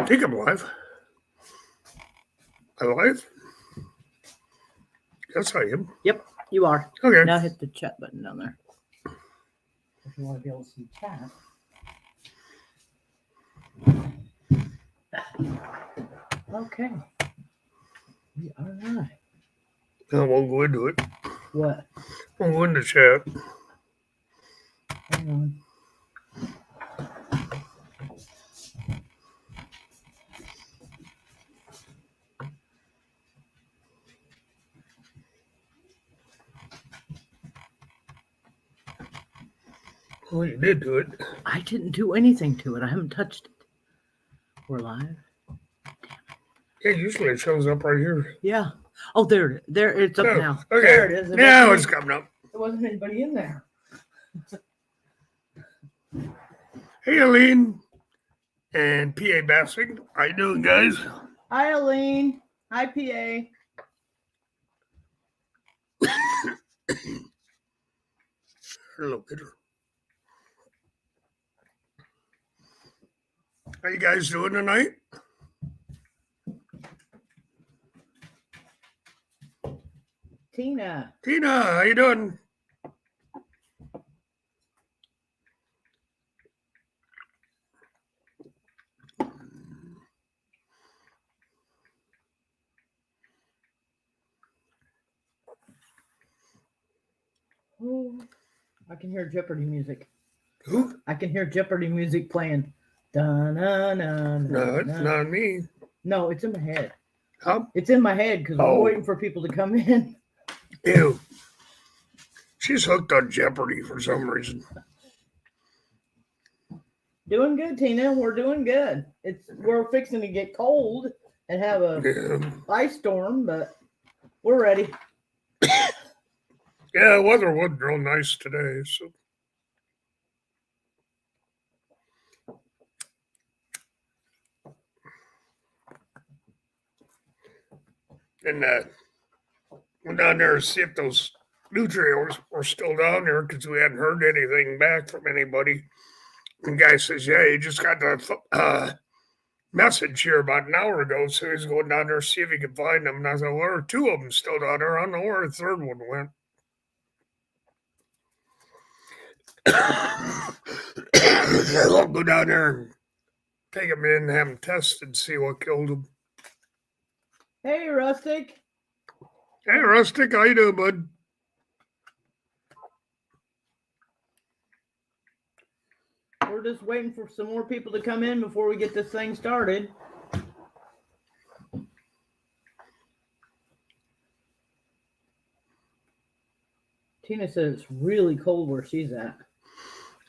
I think I'm live. Am I live? Yes, I am. Yep, you are. Okay. Now hit the chat button down there. If you want to be able to see chat. Okay. We are live. I won't go into it. What? Won't go into chat. Hang on. Well, you did do it. I didn't do anything to it. I haven't touched it. We're live. Yeah, usually it shows up right here. Yeah. Oh, there it's up now. Okay. There it is. Now it's coming up. There wasn't anybody in there. Hey, Aline and PA Bassing. How you doing, guys? Hi, Aline. Hi, PA. Hello, Peter. How you guys doing tonight? Tina. Tina, how you doing? Oh, I can hear Jeopardy music. Who? I can hear Jeopardy music playing. No, it's not me. No, it's in my head. Huh? It's in my head because I'm waiting for people to come in. Ew. She's hooked on Jeopardy for some reason. Doing good, Tina. We're doing good. We're fixing to get cold and have a ice storm, but we're ready. Yeah, the weather wasn't real nice today, so. And went down there to see if those new trailers were still down there because we hadn't heard anything back from anybody. And the guy says, yeah, he just got the message here about an hour ago, so he's going down there to see if he can find them. And I said, well, there are two of them still down there. I don't know where the third one went. I'll go down there and take them in and have them tested and see what killed them. Hey, Rustic. Hey, Rustic, how you doing, bud? We're just waiting for some more people to come in before we get this thing started. Tina says it's really cold where she's at.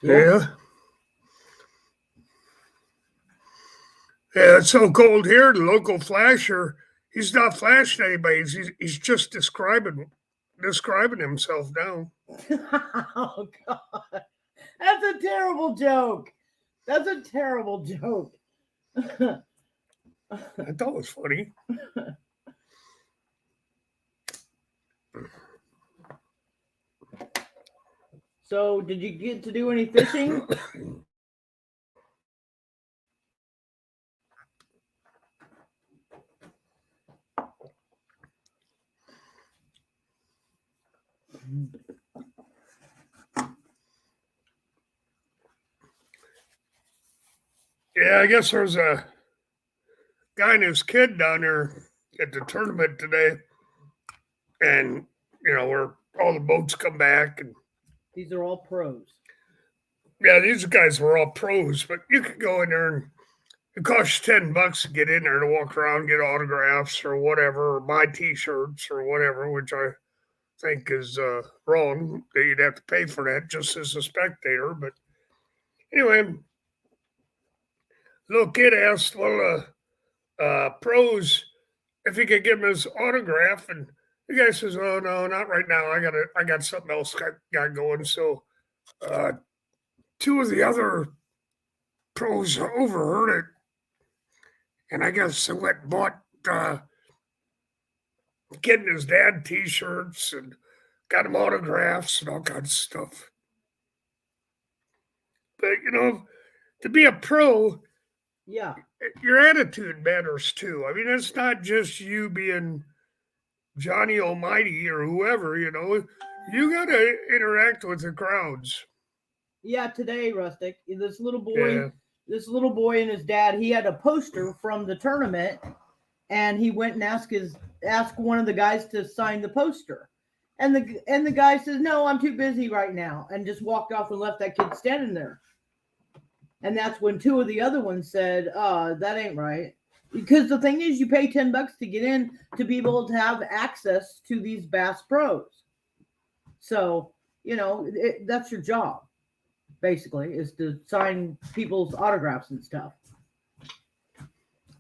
Yeah. Yeah, it's so cold here. The local flasher, he's not flashing anybody. He's just describing himself now. Oh, God. That's a terrible joke. That's a terrible joke. I thought it was funny. So, did you get to do any fishing? Yeah, I guess there's a guy and his kid down there at the tournament today. And, where all the boats come back. And these are all pros. Yeah, these guys were all pros, but you could go in there and it costs $10 to get in there to walk around, get autographs or whatever, or buy T-shirts or whatever, which I think is wrong. That you'd have to pay for that just as a spectator. But anyway, little kid asked one of pros if he could give him his autograph, and the guy says, "Oh no, not right now. I got something else got going." So two of the other pros overheard it, and I guess they went and bought getting his dad T-shirts and got him autographs and all kinds of stuff. But to be a pro, Yeah. Your attitude matters too. I mean, it's not just you being Johnny Almighty or whoever, you know. You got to interact with the crowds. Yeah, today, Rustic, Yeah. this little boy and his dad, he had a poster from the tournament, and he went and asked one of the guys to sign the poster. And the guy says, "No, I'm too busy right now," and just walked off and left that kid standing there. And that's when two of the other ones said, that ain't right. Because the thing is, you pay $10 to get in to be able to have access to these Bass Pros. So, that's your job, basically, is to sign people's autographs and stuff.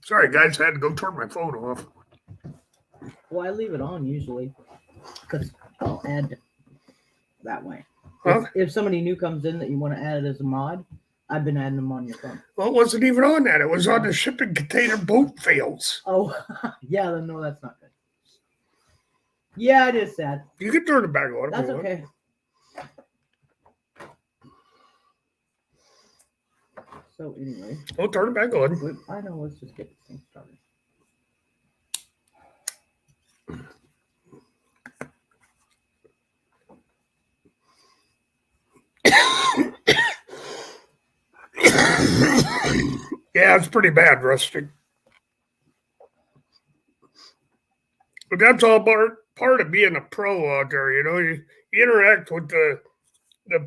Sorry, guys, I had to go turn my phone off. Well, I leave it on usually because I'll add that way. Huh? If somebody new comes in that you want to add it as a mod, I've been adding them on your phone. Well, it wasn't even on that. It was on the shipping container boat fails. Oh, yeah, no, that's not good. Yeah, it is sad. You can turn it back on. That's okay. So anyway. I'll turn it back on. I know, let's just get this thing started. Yeah, it's pretty bad, Rustic. But that's all part of being a pro out there, you know. You interact with the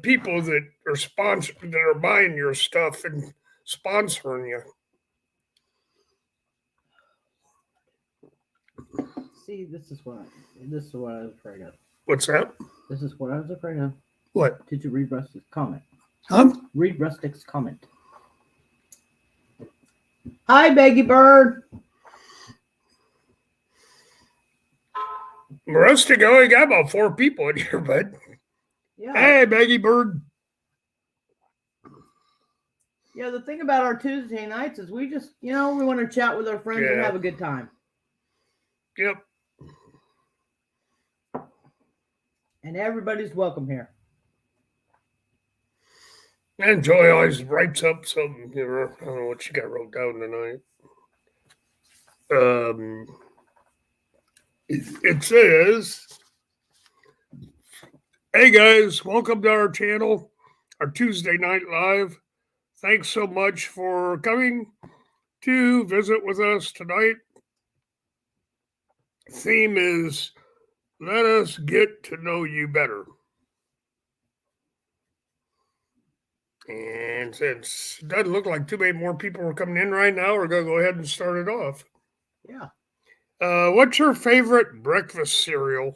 people that are buying your stuff and sponsoring you. See, this is what I was afraid of. What's that? This is what I was afraid of. What? Did you read Rustic's comment? Read Rustic's comment. Hi, Baggy Bird. Rustic, I only got about 4 people in here, bud. Yeah. Hey, Baggy Bird. Yeah, the thing about our Tuesday nights is we just, we want to chat with our friends and have a good time. Yep. And everybody's welcome here. And Joy always writes up something. I don't know what she got wrote down tonight. It says, "Hey guys, welcome to our channel, our Tuesday Night Live. Thanks so much for coming to visit with us tonight. Theme is, let us get to know you better. And since it doesn't look like too many more people are coming in right now, we're going to go ahead and start it off. Yeah. What's your favorite breakfast cereal?"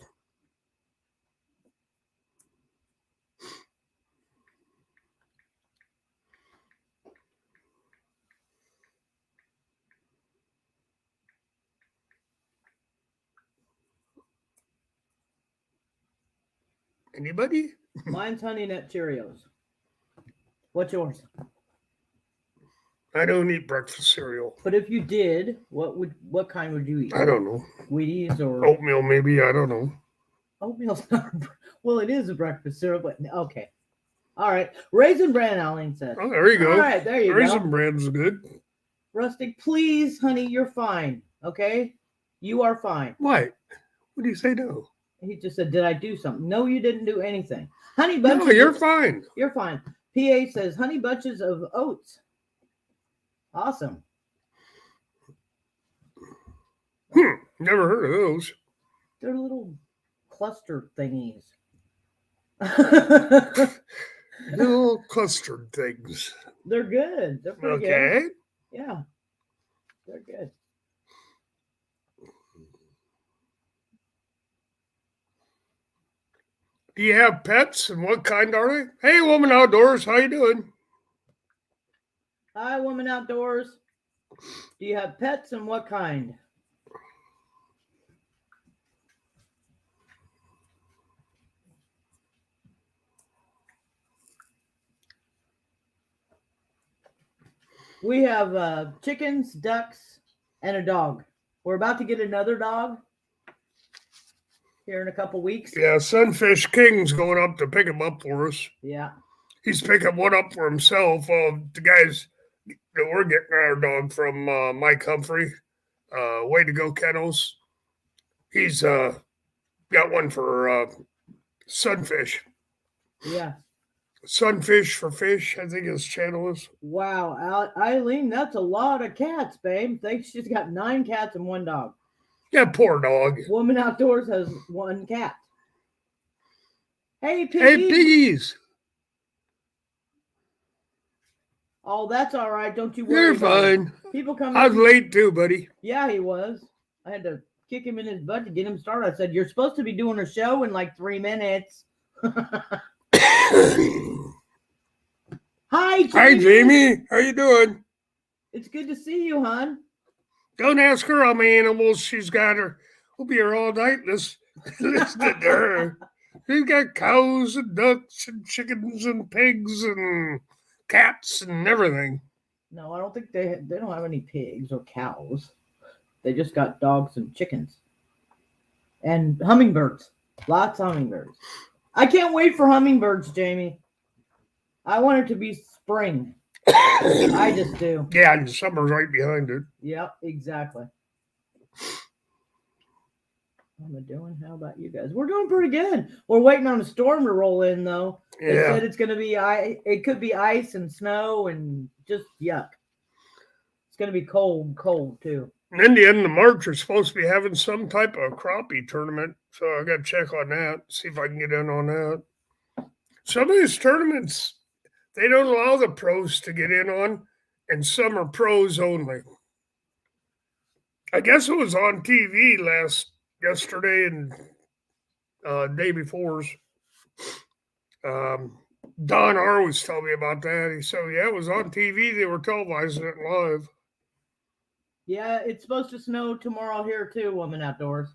Anybody? Mine's Honey Nut Cheerios. What's yours? I don't eat breakfast cereal. But if you did, what kind would you eat? I don't know. Wheaties or oatmeal, maybe. I don't know. Oatmeal's not. Well, it is a breakfast cereal, but okay. All right. Raisin Bran, Aline said. Oh, there you go. All right, there you Raisin go. Bran's good. Rustic, please, honey, you're fine. Okay? You are fine. What? What do you say no? He just said, did I do something? No, you didn't do anything. Honey bunches. No, you're fine. You're fine. PA says, honey bunches of oats. Awesome. Never heard of those. They're little cluster thingies. Little clustered things. They're good. They're pretty good. Okay. Yeah. They're good. Do you have pets, and what kind are they? Hey, Woman Outdoors, how you doing? Hi, Woman Outdoors. Do you have pets, and what kind? We have chickens, ducks, and a dog. We're about to get another dog here in a couple weeks. Yeah, Sunfish King's going up to pick him up for us. Yeah. He's picking one up for himself. The we're getting our dog from Mike Humphrey. Way to go, Kennels. He's got one for sunfish. Yeah. Sunfish for fish, I think his channel is. Wow, Eileen, that's a lot of cats, babe. She's got 9 cats and 1 dog. Yeah, poor dog. Woman Outdoors has 1 cat. Hey, piggies. Hey, piggies. Oh, that's all right. Don't you worry. You're fine. People come. I was late too, buddy. Yeah, he was. I had to kick him in his butt to get him started. I said, "You're supposed to be doing a show in like 3 minutes." Hi, Jamie. Hi, Jamie. How you doing? It's good to see you, hon. Don't ask her how many animals she's got. We'll be here all night listening to her. We've got cows and ducks and chickens and pigs and cats and everything. No, I don't think they don't have any pigs or cows. They just got dogs and chickens and hummingbirds. Lots of hummingbirds. I can't wait for hummingbirds, Jamie. I want it to be spring. I just do. Yeah, and summer's right behind it. Yep, exactly. How am I doing? How about you guys? We're doing pretty good. We're waiting on a storm to roll in, though. They said it's going to be it could be ice and snow and just yuck. It's going to be cold too. And then the end of March, we're supposed to be having some type of crappie tournament. So I got to check on that, see if I can get in on that. Some of these tournaments, they don't allow the pros to get in on, and some are pros only. I guess it was on TV yesterday and day before's. Don R was telling me about that. He said, yeah, it was on TV. They were televising it live. Yeah, it's supposed to snow tomorrow here too, Woman Outdoors.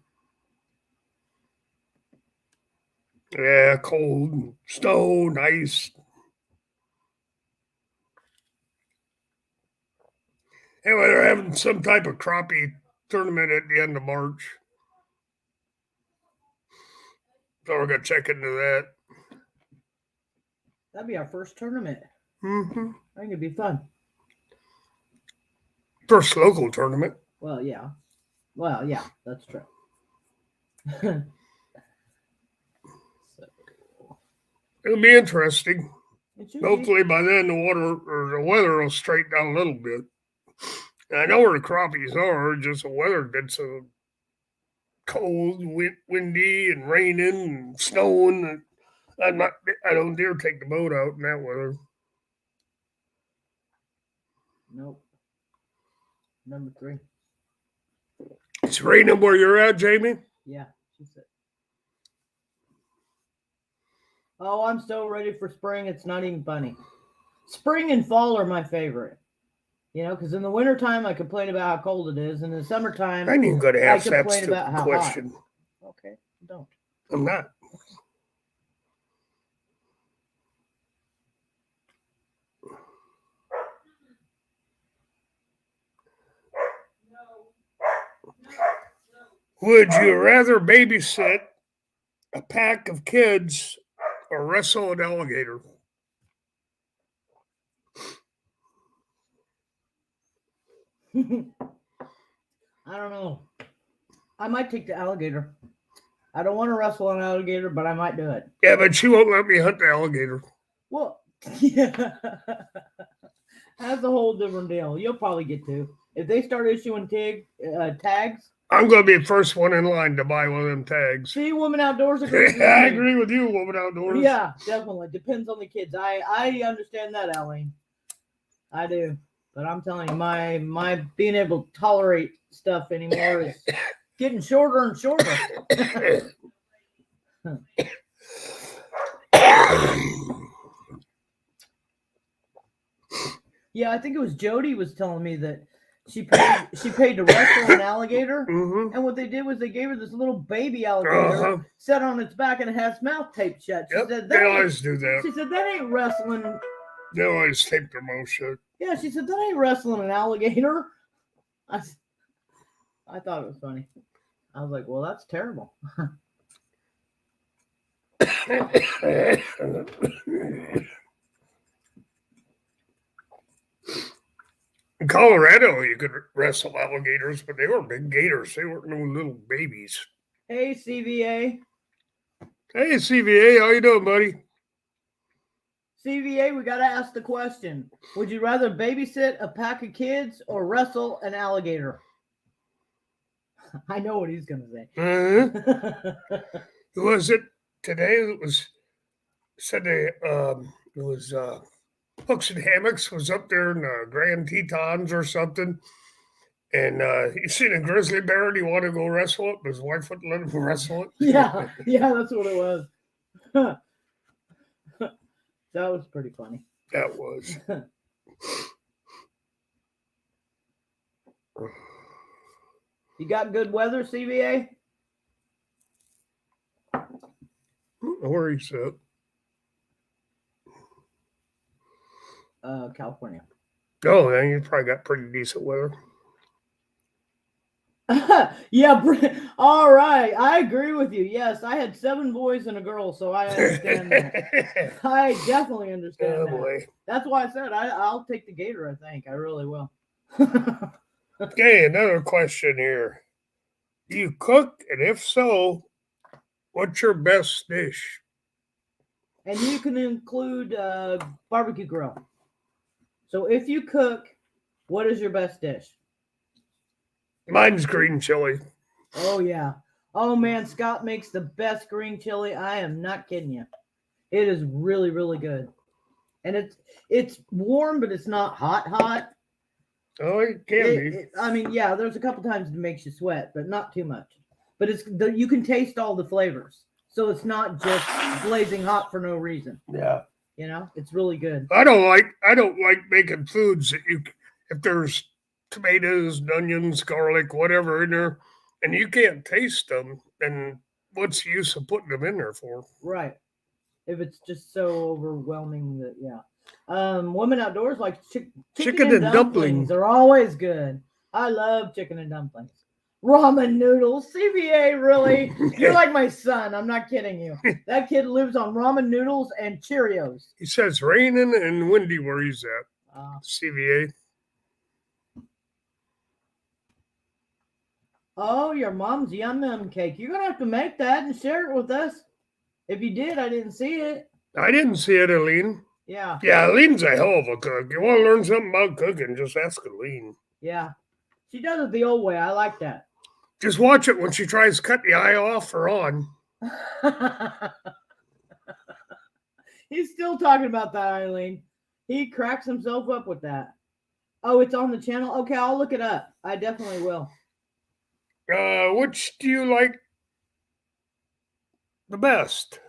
Yeah, cold, snow, nice. Anyway, they're having some type of crappie tournament at the end of March. So we're going to check into that. That'd be our first tournament. Mm-hmm. I think it'd be fun. First local tournament. Well, yeah, that's true. It'll be interesting. Hopefully be. by then the weather will straighten down a little bit. And I know where the crappies are, just the weather gets so cold, windy, and raining and snowing. I don't dare take the boat out in that weather. Nope. Number 3. It's raining where you're at, Jamie? Yeah, she said. Oh, I'm so ready for spring. It's not even funny. Spring and fall are my favorite. You know, because in the wintertime, I complain about how cold it is. And in the summertime, I ain't even going to ask that complain about how question. hot. Okay, don't. I'm not. Would you rather babysit a pack of kids or wrestle an alligator? I don't know. I might take the alligator. I don't want to wrestle an alligator, but I might do it. Yeah, but she won't let me hunt the alligator. Well, yeah. That's a whole different deal. You'll probably get to. If they start issuing tags. I'm going to be the first one in line to buy one of them tags. See, Woman Outdoors agrees with me. I agree with you, Woman Outdoors. Yeah, definitely. Depends on the kids. I understand that, Allie. I do. But I'm telling you, my being able to tolerate stuff anymore is getting shorter and shorter. Yeah, I think it was Jody was telling me that she paid to wrestle an alligator, mm-hmm. and what they did was they gave her this little baby alligator, set on its back, and it has mouth taped shut. She said, they always do that. She said that ain't wrestling. They always tape their mouth shut. Yeah, she said that ain't wrestling an alligator. I thought it was funny. I was like, well, that's terrible. In Colorado, you could wrestle alligators, but they were big gators. They weren't no little babies. Hey, CVA. Hey, CVA, how you doing, buddy? CVA, we got to ask the question. Would you rather babysit a pack of kids or wrestle an alligator? I know what he's going to say. Who was it today? It was said it was Hooks and Hammocks was up there in the Grand Tetons or something. And he seen a grizzly bear and he wanted to go wrestle it, but his wife wouldn't let him wrestle it. yeah, that's what it was. That was pretty funny. That was. You got good weather, CVA? Where he's at? California. Oh, then you probably got pretty decent weather. Yeah, all right. I agree with you. Yes, I had 7 boys and a girl, so I understand that. I definitely understand Oh that. boy. That's why I said I'll take the gator, I think. I really will. Okay, another question here. Do you cook? And if so, what's your best dish? And you can include barbecue grill. So if you cook, what is your best dish? Mine's green chili. Oh, yeah. Oh, man, Scott makes the best green chili. I am not kidding you. It is really, really good. And it's warm, but it's not hot. Oh, it can be. I mean, yeah, there's a couple times it makes you sweat, but not too much. But you can taste all the flavors. So it's not just blazing hot for no reason. Yeah. You know, it's really good. I don't like making foods that if there's tomatoes, onions, garlic, whatever in there, and you can't taste them, then what's the use of putting them in there for? Right. If it's just so overwhelming that, yeah. Women outdoors like chicken and dumplings are always good. I love chicken and dumplings. Ramen noodles. CVA, really? You're like my son. I'm not kidding you. That kid lives on ramen noodles and Cheerios. He says raining and windy where he's at. CVA. Oh, your mom's yum cake. You're going to have to make that and share it with us. If you did, I didn't see it. I didn't see it, Aline. Yeah. Yeah, Aline's a hell of a cook. You want to learn something about cooking, just ask Aline. Yeah. She does it the old way. I like that. Just watch it when she tries to cut the eye off or on. He's still talking about that, Eileen. He cracks himself up with that. Oh, it's on the channel? Okay, I'll look it up. I definitely will. Which do you like the best?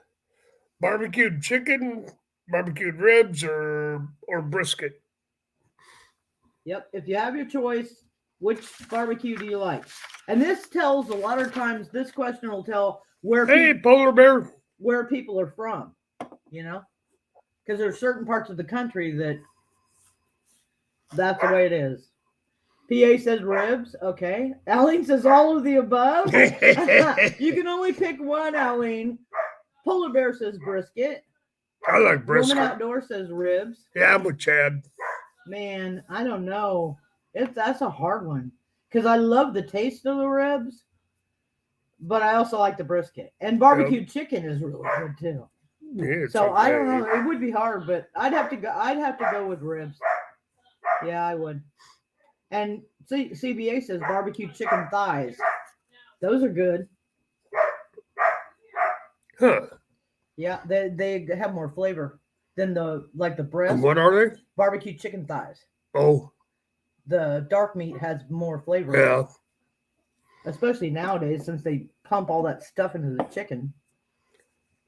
Barbecued chicken, barbecued ribs, or brisket? Yep. If you have your choice, which barbecue do you like? And this tells a lot of times, this question will tell where Polar bear, where people are from, you know? Because there's certain parts of the country that's the way it is. PA says ribs. Okay. Aline says all of the above. You can only pick one, Aline. Polar bear says brisket. I like brisket. Woman outdoor says ribs. Yeah, I'm with Chad. Man, I don't know. That's a hard one because I love the taste of the ribs, but I also like the brisket. And barbecued chicken is really good too. Yeah, so okay. I don't know. It would be hard, but I'd have to go with ribs. Yeah, I would. And CBA says barbecue chicken thighs. Those are good. Huh. Yeah, they have more flavor than the breast. And what are they? Barbecue chicken thighs. Oh. The dark meat has more flavor. Yeah. Especially nowadays since they pump all that stuff into the chicken.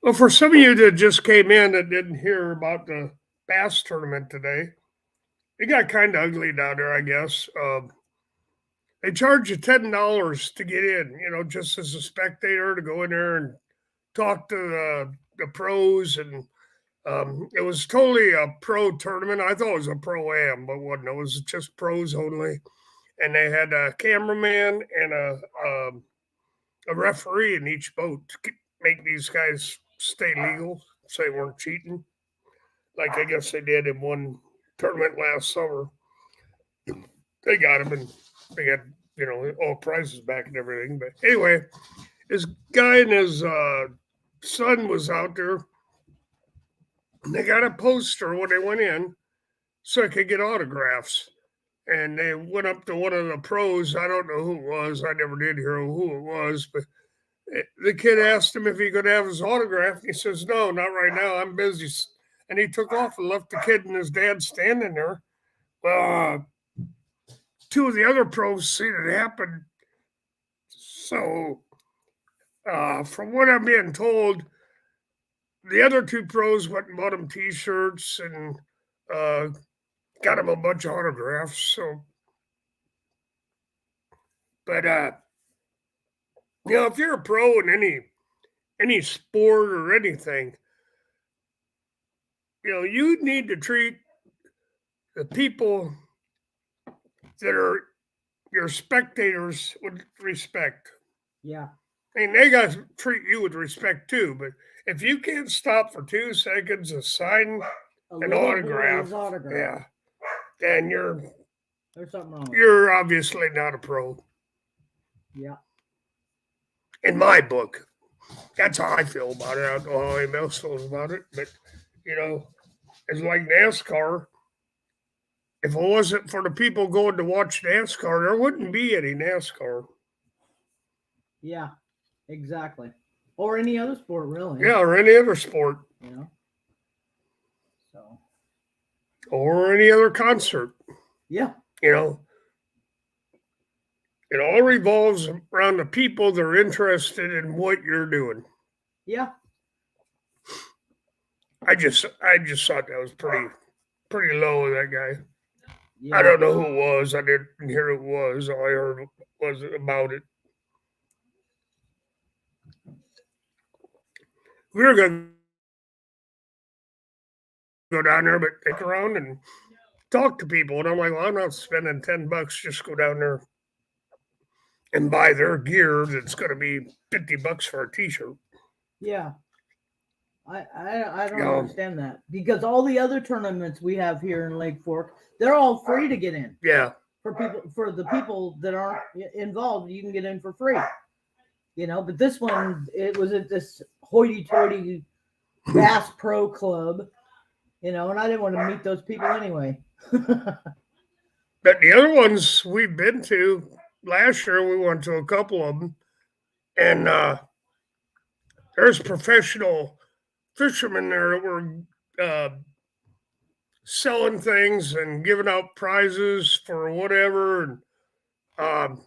Well, for some of you that just came in and didn't hear about the bass tournament today, it got kind of ugly down there, I guess. They charge you $10 to get in, just as a spectator to go in there and talk to the pros. And it was totally a pro tournament. I thought it was a pro-am, but wasn't. It was just pros only. And they had a cameraman and a referee in each boat to make these guys stay legal, so they weren't cheating, like I guess they did in one tournament last summer. they got him, and they got all prizes back and everything. But anyway, this guy and his son was out there, and they got a poster when they went in, so I could get autographs. And they went up to one of the pros. I don't know who it was. I never did hear who it was, but the kid asked him if he could have his autograph. He says, "No, not right now. I'm busy." And he took off and left the kid and his dad standing there. Well, two of the other pros seen it happen. So, from what I'm being told, the other two pros went and bought him T-shirts and got him a bunch of autographs. So, but if you're a pro in any sport or anything, you need to treat the people that are your spectators with respect. Yeah. I mean, they got to treat you with respect too. But if you can't stop for 2 seconds to sign an autograph, yeah, then there's something wrong. You're obviously not a pro. Yeah. In my book, that's how I feel about it. I don't know how anybody else feels about it, but it's like NASCAR. If it wasn't for the people going to watch NASCAR, there wouldn't be any NASCAR. Yeah, exactly. Or any other sport, really. Yeah, or any other sport. So. Or any other concert. Yeah. It all revolves around the people that are interested in what you're doing. Yeah. I just thought that was pretty low of that guy. Yeah. I don't know who it was. I didn't hear who it was. All I heard was about it. We were going to go down there, but take around and talk to people. And I'm like, well, I'm not spending $10 just go down there and buy their gear that's going to be $50 for a T-shirt. Yeah. I don't understand that, because all the other tournaments we have here in Lake Fork, they're all free to get in. Yeah. For the people that aren't involved, you can get in for free. But this one, it was at this hoity-toity Bass Pro Club, and I didn't want to meet those people anyway. But the other ones we've been to, last year we went to a couple of them, and there's professional fishermen there that were selling things and giving out prizes for whatever, and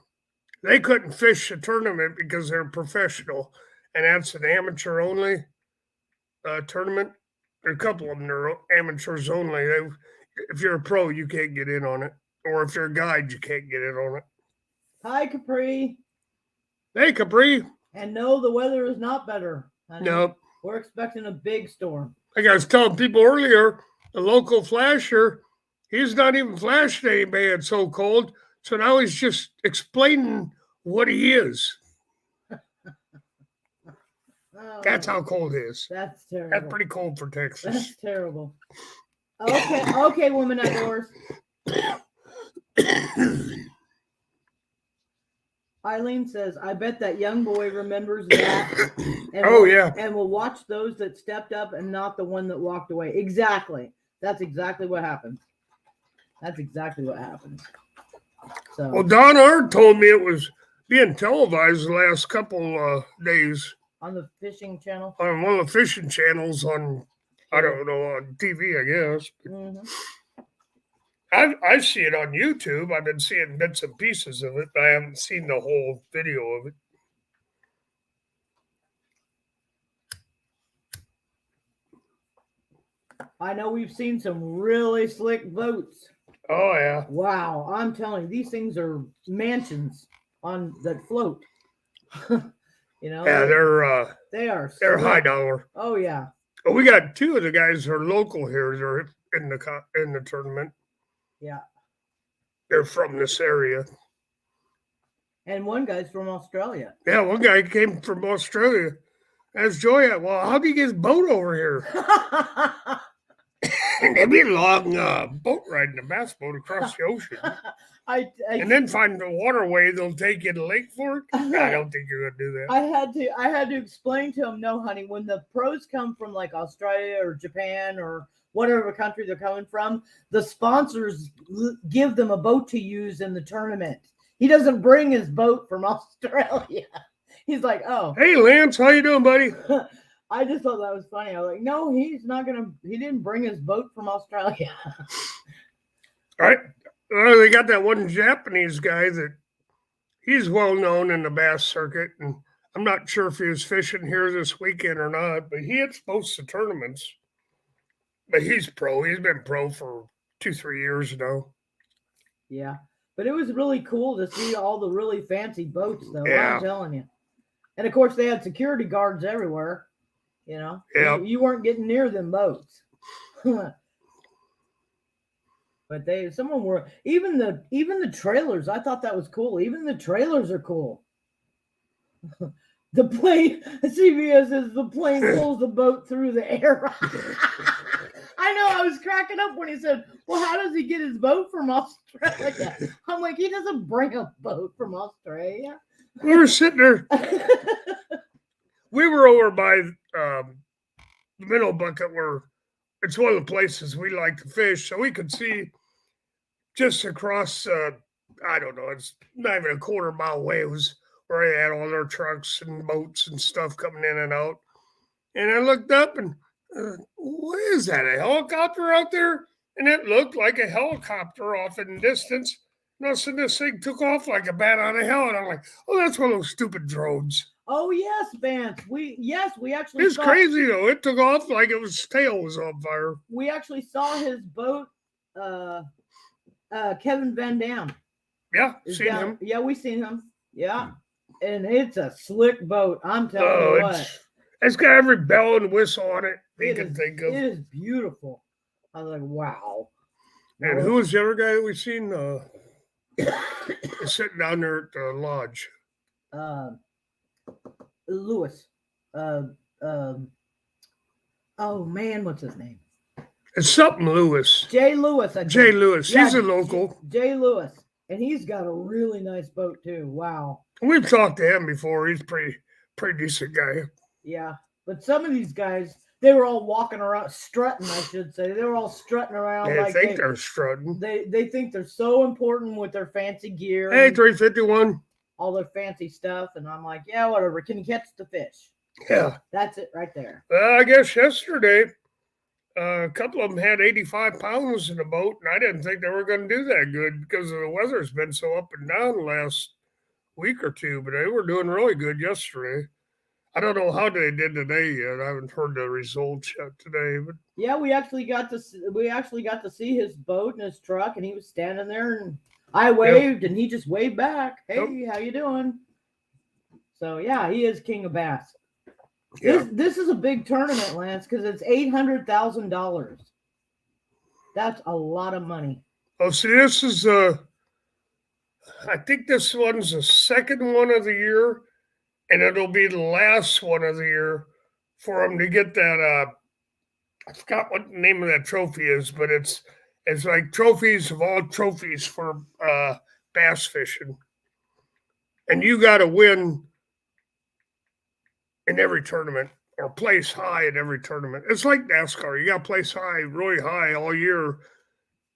they couldn't fish the tournament because they're professional, and that's an amateur only tournament. There are a couple of them that are amateurs only. If you're a pro, you can't get in on it, or if you're a guide, you can't get in on it. Hi, Capri. Hey, Capri. And no, the weather is not better. Nope. We're expecting a big storm. Like I was telling people earlier, the local flasher, he's not even flashing anybody. It's so cold. So now he's just explaining what he is. That's how cold it is. That's terrible. That's pretty cold for Texas. That's terrible. Okay, woman outdoors. Eileen says, I bet that young boy remembers that. And and will watch those that stepped up and not the one that walked away. Exactly. That's exactly what happened. So, well, Don Ard told me it was being televised the last couple days. On the fishing channel? On one of the fishing channels on, I don't know, on TV, I guess. Mm-hmm. I see it on YouTube. I've been seeing bits and pieces of it, but I haven't seen the whole video of it. I know we've seen some really slick boats. Oh, yeah. Wow. I'm telling you, these things are mansions that float. Yeah, they're slick. High dollar. Oh, yeah. Well, we got two of the guys who are local here. They're in the tournament. Yeah. They're from this area. And one guy's from Australia. Yeah, one guy came from Australia. That's Joy. Well, how do you get his boat over here? And it'd be a long boat ride in a bass boat across the ocean. And then find the waterway they'll take you to Lake Fork. I don't think you're gonna do that. I had to explain to him, no, honey, when the pros come from like Australia or Japan or whatever country they're coming from, the sponsors give them a boat to use in the tournament. He doesn't bring his boat from Australia. He's like, oh, hey Lance, how you doing, buddy? I just thought that was funny. I was like, no, he's not gonna. He didn't bring his boat from Australia. All right. They got that one Japanese guy that he's well known in the bass circuit, and I'm not sure if he was fishing here this weekend or not, but he hits most of the tournaments. But he's pro. He's been pro for 2-3 years now. Yeah, but it was really cool to see all the really fancy boats, though. Yeah. I'm telling you. And of course, they had security guards everywhere. You know, yeah. You weren't getting near them boats. But someone were even the trailers. I thought that was cool. Even the trailers are cool. The plane, CBS says the plane pulls the boat through the air. I know. I was cracking up when he said, "Well, how does he get his boat from Australia?" I'm like, he doesn't bring a boat from Australia. We were sitting there. We were over by the Minnow Bucket, where it's one of the places we like to fish, so we could see just across. I don't know. It's not even a quarter mile away. It was where they had all their trucks and boats and stuff coming in and out. And I looked up and what is that? A helicopter out there? And it looked like a helicopter off in the distance. And all of a sudden, this thing took off like a bat out of hell. And I'm like, oh, that's one of those stupid drones. Oh yes, Vance. We actually. It's crazy though. It took off like it was tail was on fire. We actually saw his boat. Kevin Van Dam. Yeah, seen him. Yeah, we seen him. Yeah, and it's a slick boat. I'm telling you what. It's got every bell and whistle on it you can think of. It is beautiful. I was like, wow. And who was the other guy that we seen sitting down there at the lodge? Lewis. Oh man, what's his name? It's something Lewis. Jay Lewis. Jay Lewis. Yeah, he's a local. Jay Lewis. And he's got a really nice boat too. Wow. We've talked to him before. He's pretty decent guy. Yeah. But some of these guys, they were all walking around, strutting, I should say. They were all strutting around. They think they're strutting. They think they're so important with their fancy gear. Hey, 351. All their fancy stuff. And I'm like, yeah, whatever. Can you catch the fish? Yeah. That's it right there. I guess yesterday, a couple of them had 85 pounds in the boat, and I didn't think they were going to do that good because the weather's been so up and down the last week or two, but they were doing really good yesterday. I don't know how they did today yet. I haven't heard the results yet today. But yeah, we actually got to see his boat and his truck, and he was standing there, and I waved, and he just waved back. Hey, how you doing? So yeah, he is king of bass. Yeah. This is a big tournament, Lance, because it's $800,000. That's a lot of money. Oh, see, this is I think this one's the second one of the year, and it'll be the last one of the year for them to get that. I forgot what the name of that trophy is, but it's like trophies of all trophies for bass fishing, and you got to win in every tournament or place high in every tournament. It's like NASCAR. You got to place high, really high all year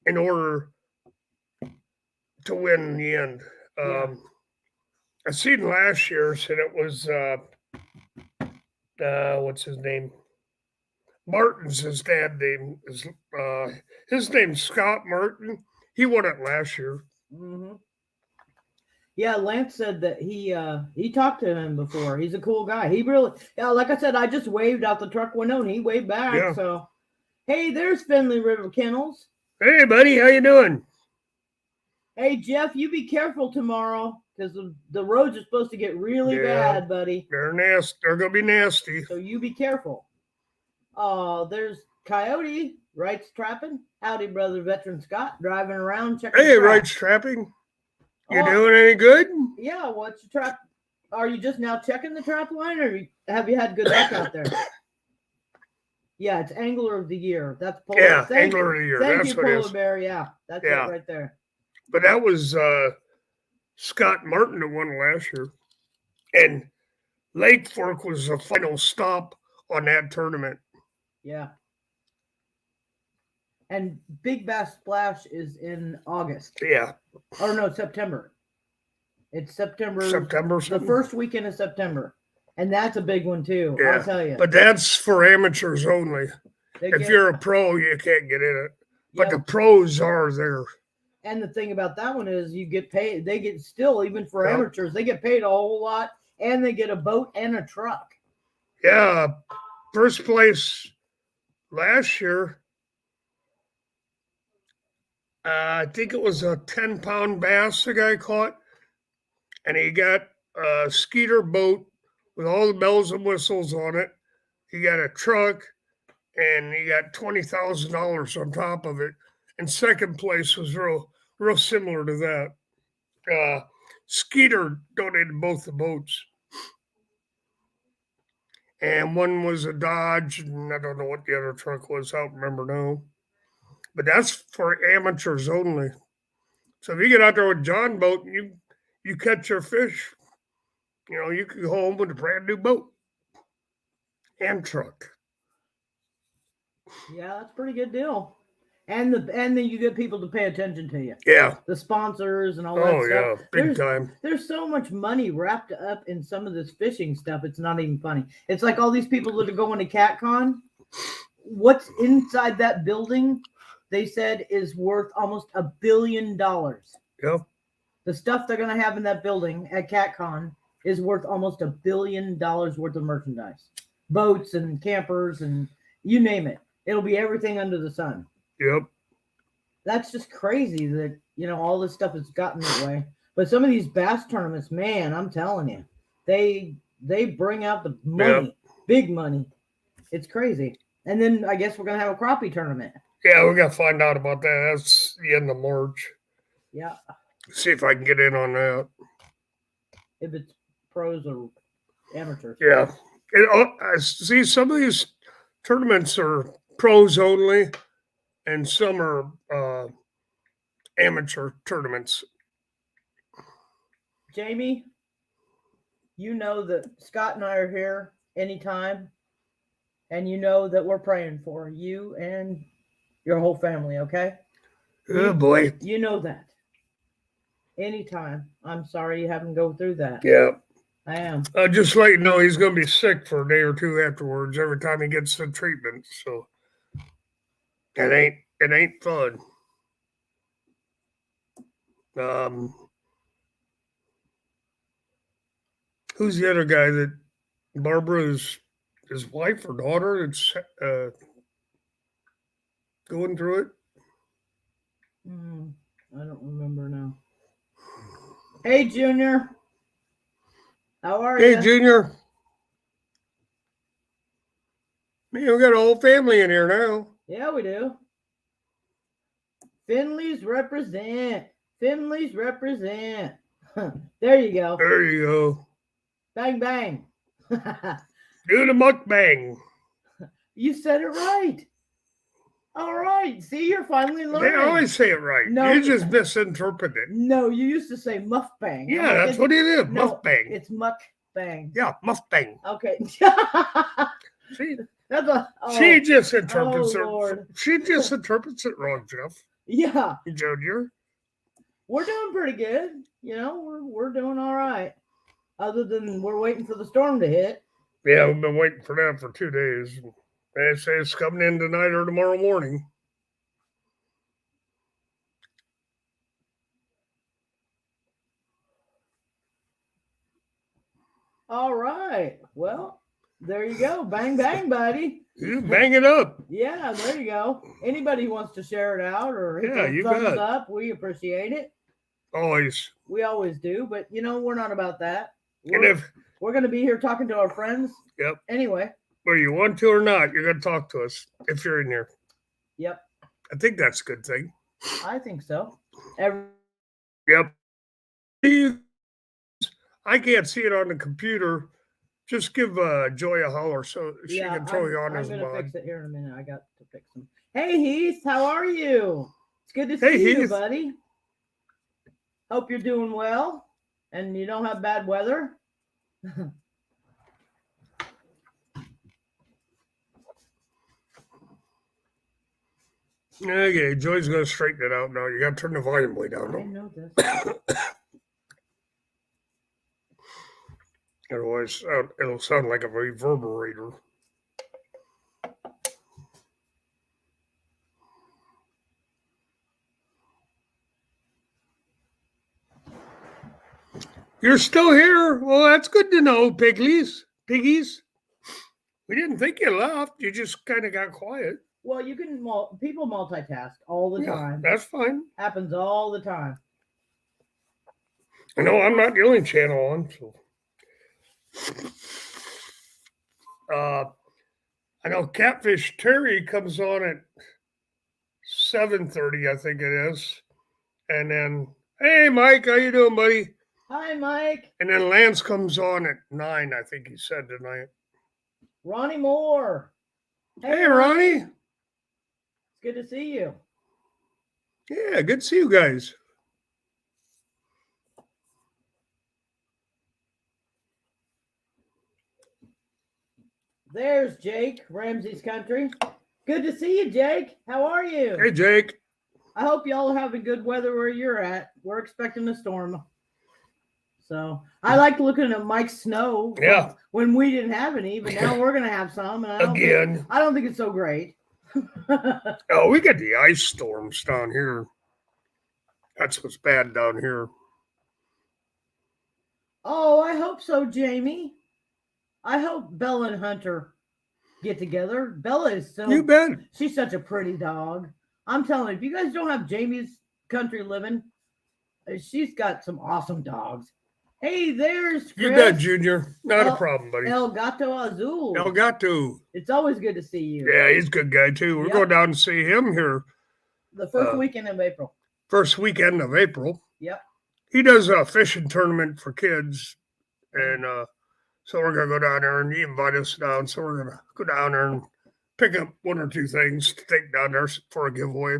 in order to win in the end. I seen last year's, and it was, what's his name? Martin's his dad name. His name's Scott Martin. He won it last year. Mm-hmm. Yeah, Lance said that he talked to him before. He's a cool guy. He really, like I said, I just waved out the truck window and he waved back. Yeah. So, hey, there's Finley River Kennels. Hey, buddy, how you doing? Hey, Jeff, you be careful tomorrow because the roads are supposed to get really bad, buddy. They're nasty. They're gonna be nasty. So you be careful. There's Coyote, Wright's Trapping. Howdy, brother, veteran Scott, driving around checking. Hey, Wright's Trapping. You doing any good? Yeah, what's your trap? Are you just now checking the trap line, or have you had good luck out there? Yeah, it's Angler of the Year. That's Polar. Yeah, Angler of the Year. Thank That's you, what it Polar is. Bear. Yeah, that's Yeah. it right there. But that was Scott Martin that won last year. And Lake Fork was the final stop on that tournament. Yeah. And Big Bass Splash is in August. Yeah. Or no, September. It's September. September The something? first weekend of September. And that's a big one too. Yeah. I'll tell you. But that's for amateurs only. They If get- you're a pro, you can't get in it. But Yep. the pros are there. And the thing about that one is you get paid. They get still, even for Yep. amateurs, they get paid a whole lot, and they get a boat and a truck. Yeah. First place last year, I think it was a 10-pound bass the guy caught. And he got a skeeter boat with all the bells and whistles on it. He got a truck, and he got $20,000 on top of it. And second place was real similar to that. Skeeter donated both the boats. And one was a Dodge, and I don't know what the other truck was. I don't remember now. But that's for amateurs only. So if you get out there with John boat and you catch your fish, you can go home with a brand new boat and truck. Yeah, that's a pretty good deal. And then you get people to pay attention to you. Yeah. The sponsors and all that Oh, stuff. yeah. Big time. There's so much money wrapped up in some of this fishing stuff. It's not even funny. It's like all these people that are going to CatCon. What's inside that building, they said, is worth almost $1 billion. Yeah. The stuff they're going to have in that building at CatCon is worth almost $1 billion worth of merchandise. Boats and campers and you name it. It'll be everything under the sun. Yep. That's just crazy that, all this stuff has gotten that way. But some of these bass tournaments, man, I'm telling you, they bring out the money, big money. It's crazy. And then I guess we're going to have a crappie tournament. Yeah, we got to find out about that. That's the end of March. Yeah. See if I can get in on that. If it's pros or amateurs. Yeah. I see some of these tournaments are pros only, and some are amateur tournaments. Jamie, you know that Scott and I are here anytime, and you know that we're praying for you and your whole family, okay? Oh, boy. You know that. Anytime. I'm sorry you haven't go through that. Yeah. I am. Just let you know he's going to be sick for a day or two afterwards every time he gets the treatment. So it ain't fun. Who's the other guy that Barbara's his wife or daughter that's going through it? I don't remember now. Hey, Junior. How are you? Hey, Junior. Man, we got a whole family in here now. Yeah, we do. Finley's represent. Finley's represent. There you go. There you go. Bang, bang. Do the mukbang. You said it right. All right. See, you're finally learning. They always say it right. No, You just misinterpret it. No, you used to say muffbang. Yeah, that's what it is. No, Muffbang. It's mukbang. Yeah, muffbang. Okay. See, That's a. Oh, she just interprets Lord. it. She just interprets it wrong, Jeff. Yeah, Junior. we're doing pretty good. We're doing all right. Other than we're waiting for the storm to hit. Yeah, we've been waiting for that for 2 days. They say it's coming in tonight or tomorrow morning. All right. Well, there you go. Bang, bang, buddy. You bang it up. Yeah, there you go. Anybody who wants to share it out or hit Yeah, the you thumbs bet. up, we appreciate it. Always. We always do, but we're not about that. And We're going to be here talking to our friends. Yep. Anyway. Whether you want to or not, you're going to talk to us if you're in here. Yep. I think that's a good thing. I think so. Yep. I can't see it on the computer, Just give Joy a holler so she can throw you on I'm as gonna mod. fix it here in a minute. I got to fix them. Hey Heath, how are you? It's good to Hey, see you, Heath. buddy. Hope you're doing well and you don't have bad weather. Okay, Joy's gonna straighten it out now. You gotta turn the volume way down. I know this. Otherwise, it'll sound like a reverberator. You're still here? Well, that's good to know, piggies. We didn't think you left. You just kind of got quiet. Well, you can people multitask all the time. That's fine. Happens all the time. I know I'm not the only channel on, so. I know Catfish Terry comes on at 7:30, I think it is, and then hey Mike, how you doing, buddy? Hi, Mike. And then Lance comes on at 9, I think he said tonight. Ronnie Moore. Hey Ronnie. It's good to see you. Yeah, good to see you guys. There's Jake, Ramsey's Country. Good to see you, Jake. How are you? Hey Jake. I hope y'all are having good weather where you're at. We're expecting a storm. So I like looking at Mike's snow. Yeah. When we didn't have any, but now we're gonna have some. And I don't think it's so great. Oh, we got the ice storms down here. That's what's bad down here. Oh, I hope so, Jamie. I hope Bella and Hunter get together. Bella is so. You bet. She's such a pretty dog. I'm telling you, if you guys don't have Jamie's Country living, she's got some awesome dogs. Hey, there's Chris. You bet, Junior. Not a problem, buddy. El Gato Azul. El Gato. It's always good to see you. Yeah, he's a good guy, too. We're going down to see him here. The first weekend of April. First weekend of April. Yep. He does a fishing tournament for kids. And so we're going to go down there, and he invited us down. So we're going to go down there and pick up one or two things to take down there for a giveaway.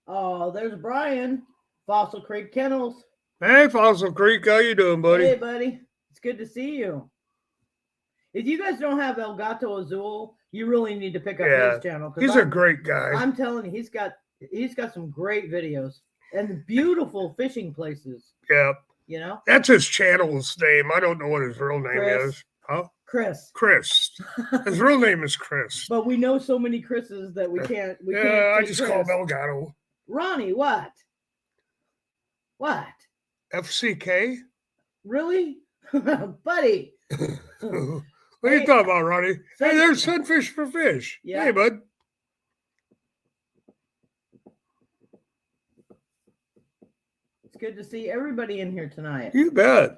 Oh, there's Brian. Fossil Creek Kennels. Hey, Fossil Creek, how you doing, buddy? Hey, buddy. It's good to see you. If you guys don't have El Gato Azul, you really need to pick up his channel. He's a great guy. I'm telling you, he's got some great videos and beautiful fishing places. Yeah. You know? That's his channel's name. I don't know what his real name is. Huh? Chris. His real name is Chris. But we know so many Chris's that we can't. I just call him El Gato. Ronnie, what? What? FCK? Really? Buddy. What are you talking about, Ronnie? Hey, there's Sunfish for Fish. Yeah. Hey, bud. It's good to see everybody in here tonight. You bet.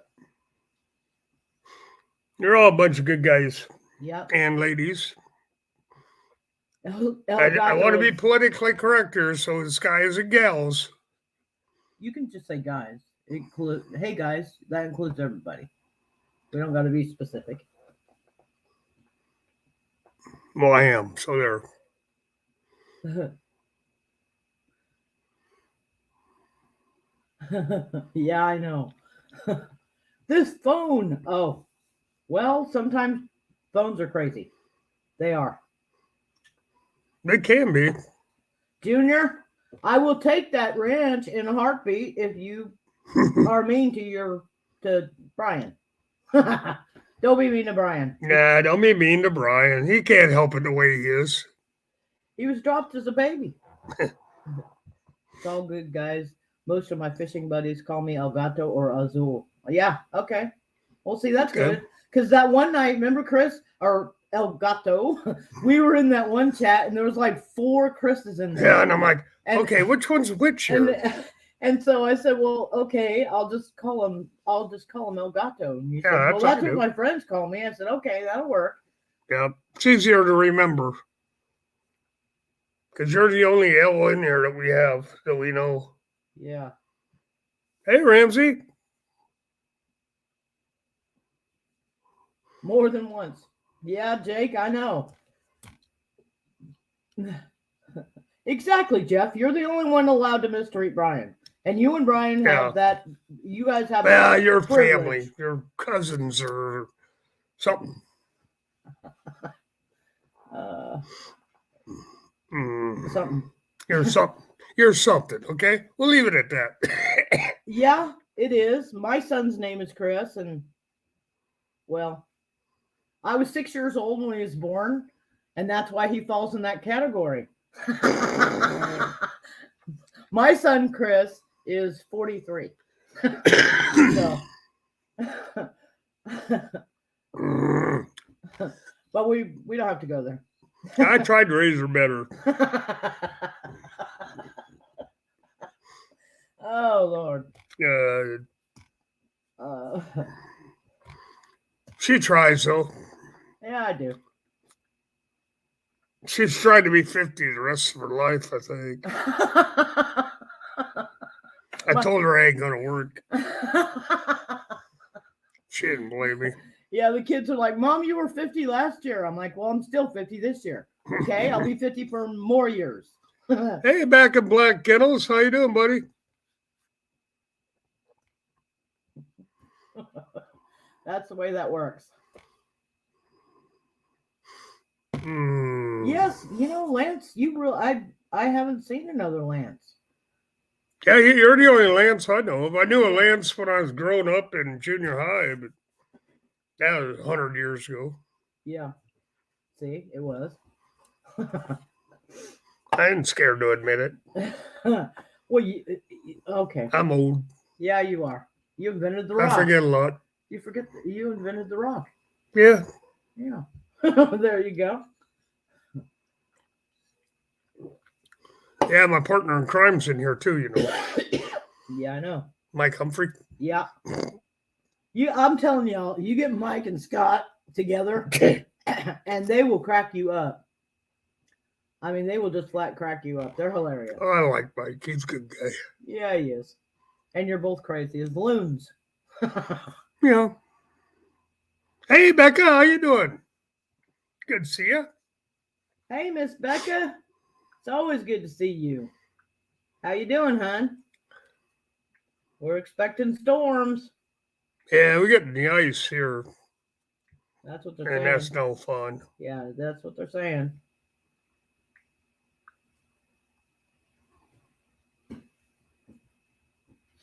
You're all a bunch of good guys. Yep. And ladies. I want to be politically correct here, so it's guys and gals. You can just say guys. Hey guys, that includes everybody. We don't got to be specific. Well, I am, so there. Yeah, I know. This phone. Oh, well, sometimes phones are crazy. They are. They can be. Junior, I will take that ranch in a heartbeat if you are mean to Brian. Don't be mean to Brian. Nah, don't be mean to Brian. He can't help it the way he is. He was dropped as a baby. It's all good, guys. Most of my fishing buddies call me El Gato or Azul. Yeah, okay. Well, see, that's good. Because that one night, remember Chris or El Gato? We were in that one chat, and there was like 4 Chris's in there. Yeah, and I'm like, okay, which one's which here? And so I said, well, okay, I'll just call him El Gato. And he said, well, that's what my friends call me. I said, okay, that'll work. Yeah, it's easier to remember. Because you're the only L in there that we have, that we know. Yeah. Hey, Ramsey. More than once. Yeah, Jake, I know. Exactly, Jeff. You're the only one allowed to mistreat Brian. And you and Brian have that. You guys have that. Your privilege. family, your cousins or something. Something. You're something. You're something, okay? We'll leave it at that. Yeah, it is. My son's name is Chris, and, well, I was 6 years old when he was born, and that's why he falls in that category. My son, Chris, is 43. So. But we don't have to go there. I tried to raise her better. Oh, Lord. She tries, though. Yeah, I do. She's tried to be 50 the rest of her life, I think. I told her I ain't going to work. She didn't believe me. Yeah, the kids are like, Mom, you were 50 last year. I'm like, well, I'm still 50 this year. Okay, I'll be 50 for more years. Hey, back in Black Kennels. How you doing, buddy? That's the way that works. Mm. Yes, Lance, I haven't seen another Lance. Yeah, you're the only Lance I know of. I knew a Lance when I was growing up in junior high, but that was 100 years ago. Yeah. See, it was. I ain't scared to admit it. Well, okay. I'm old. Yeah, you are. You invented the rock. I forget a lot. You forget you invented the rock. Yeah. Yeah. There you go. Yeah, my partner in crime's in here too, Yeah, I know. Mike Humphrey. Yeah. I'm telling y'all, you get Mike and Scott together and they will crack you up. I mean, they will just flat crack you up. They're hilarious. Oh, I like Mike. He's a good guy. Yeah, he is. And you're both crazy as loons. Yeah. Hey, Becca, how you doing? Good to see you. Hey, Miss Becca. It's always good to see you. How you doing, hon? We're expecting storms. Yeah, we're getting the ice here. That's what they're saying. And that's no fun. Yeah, that's what they're saying.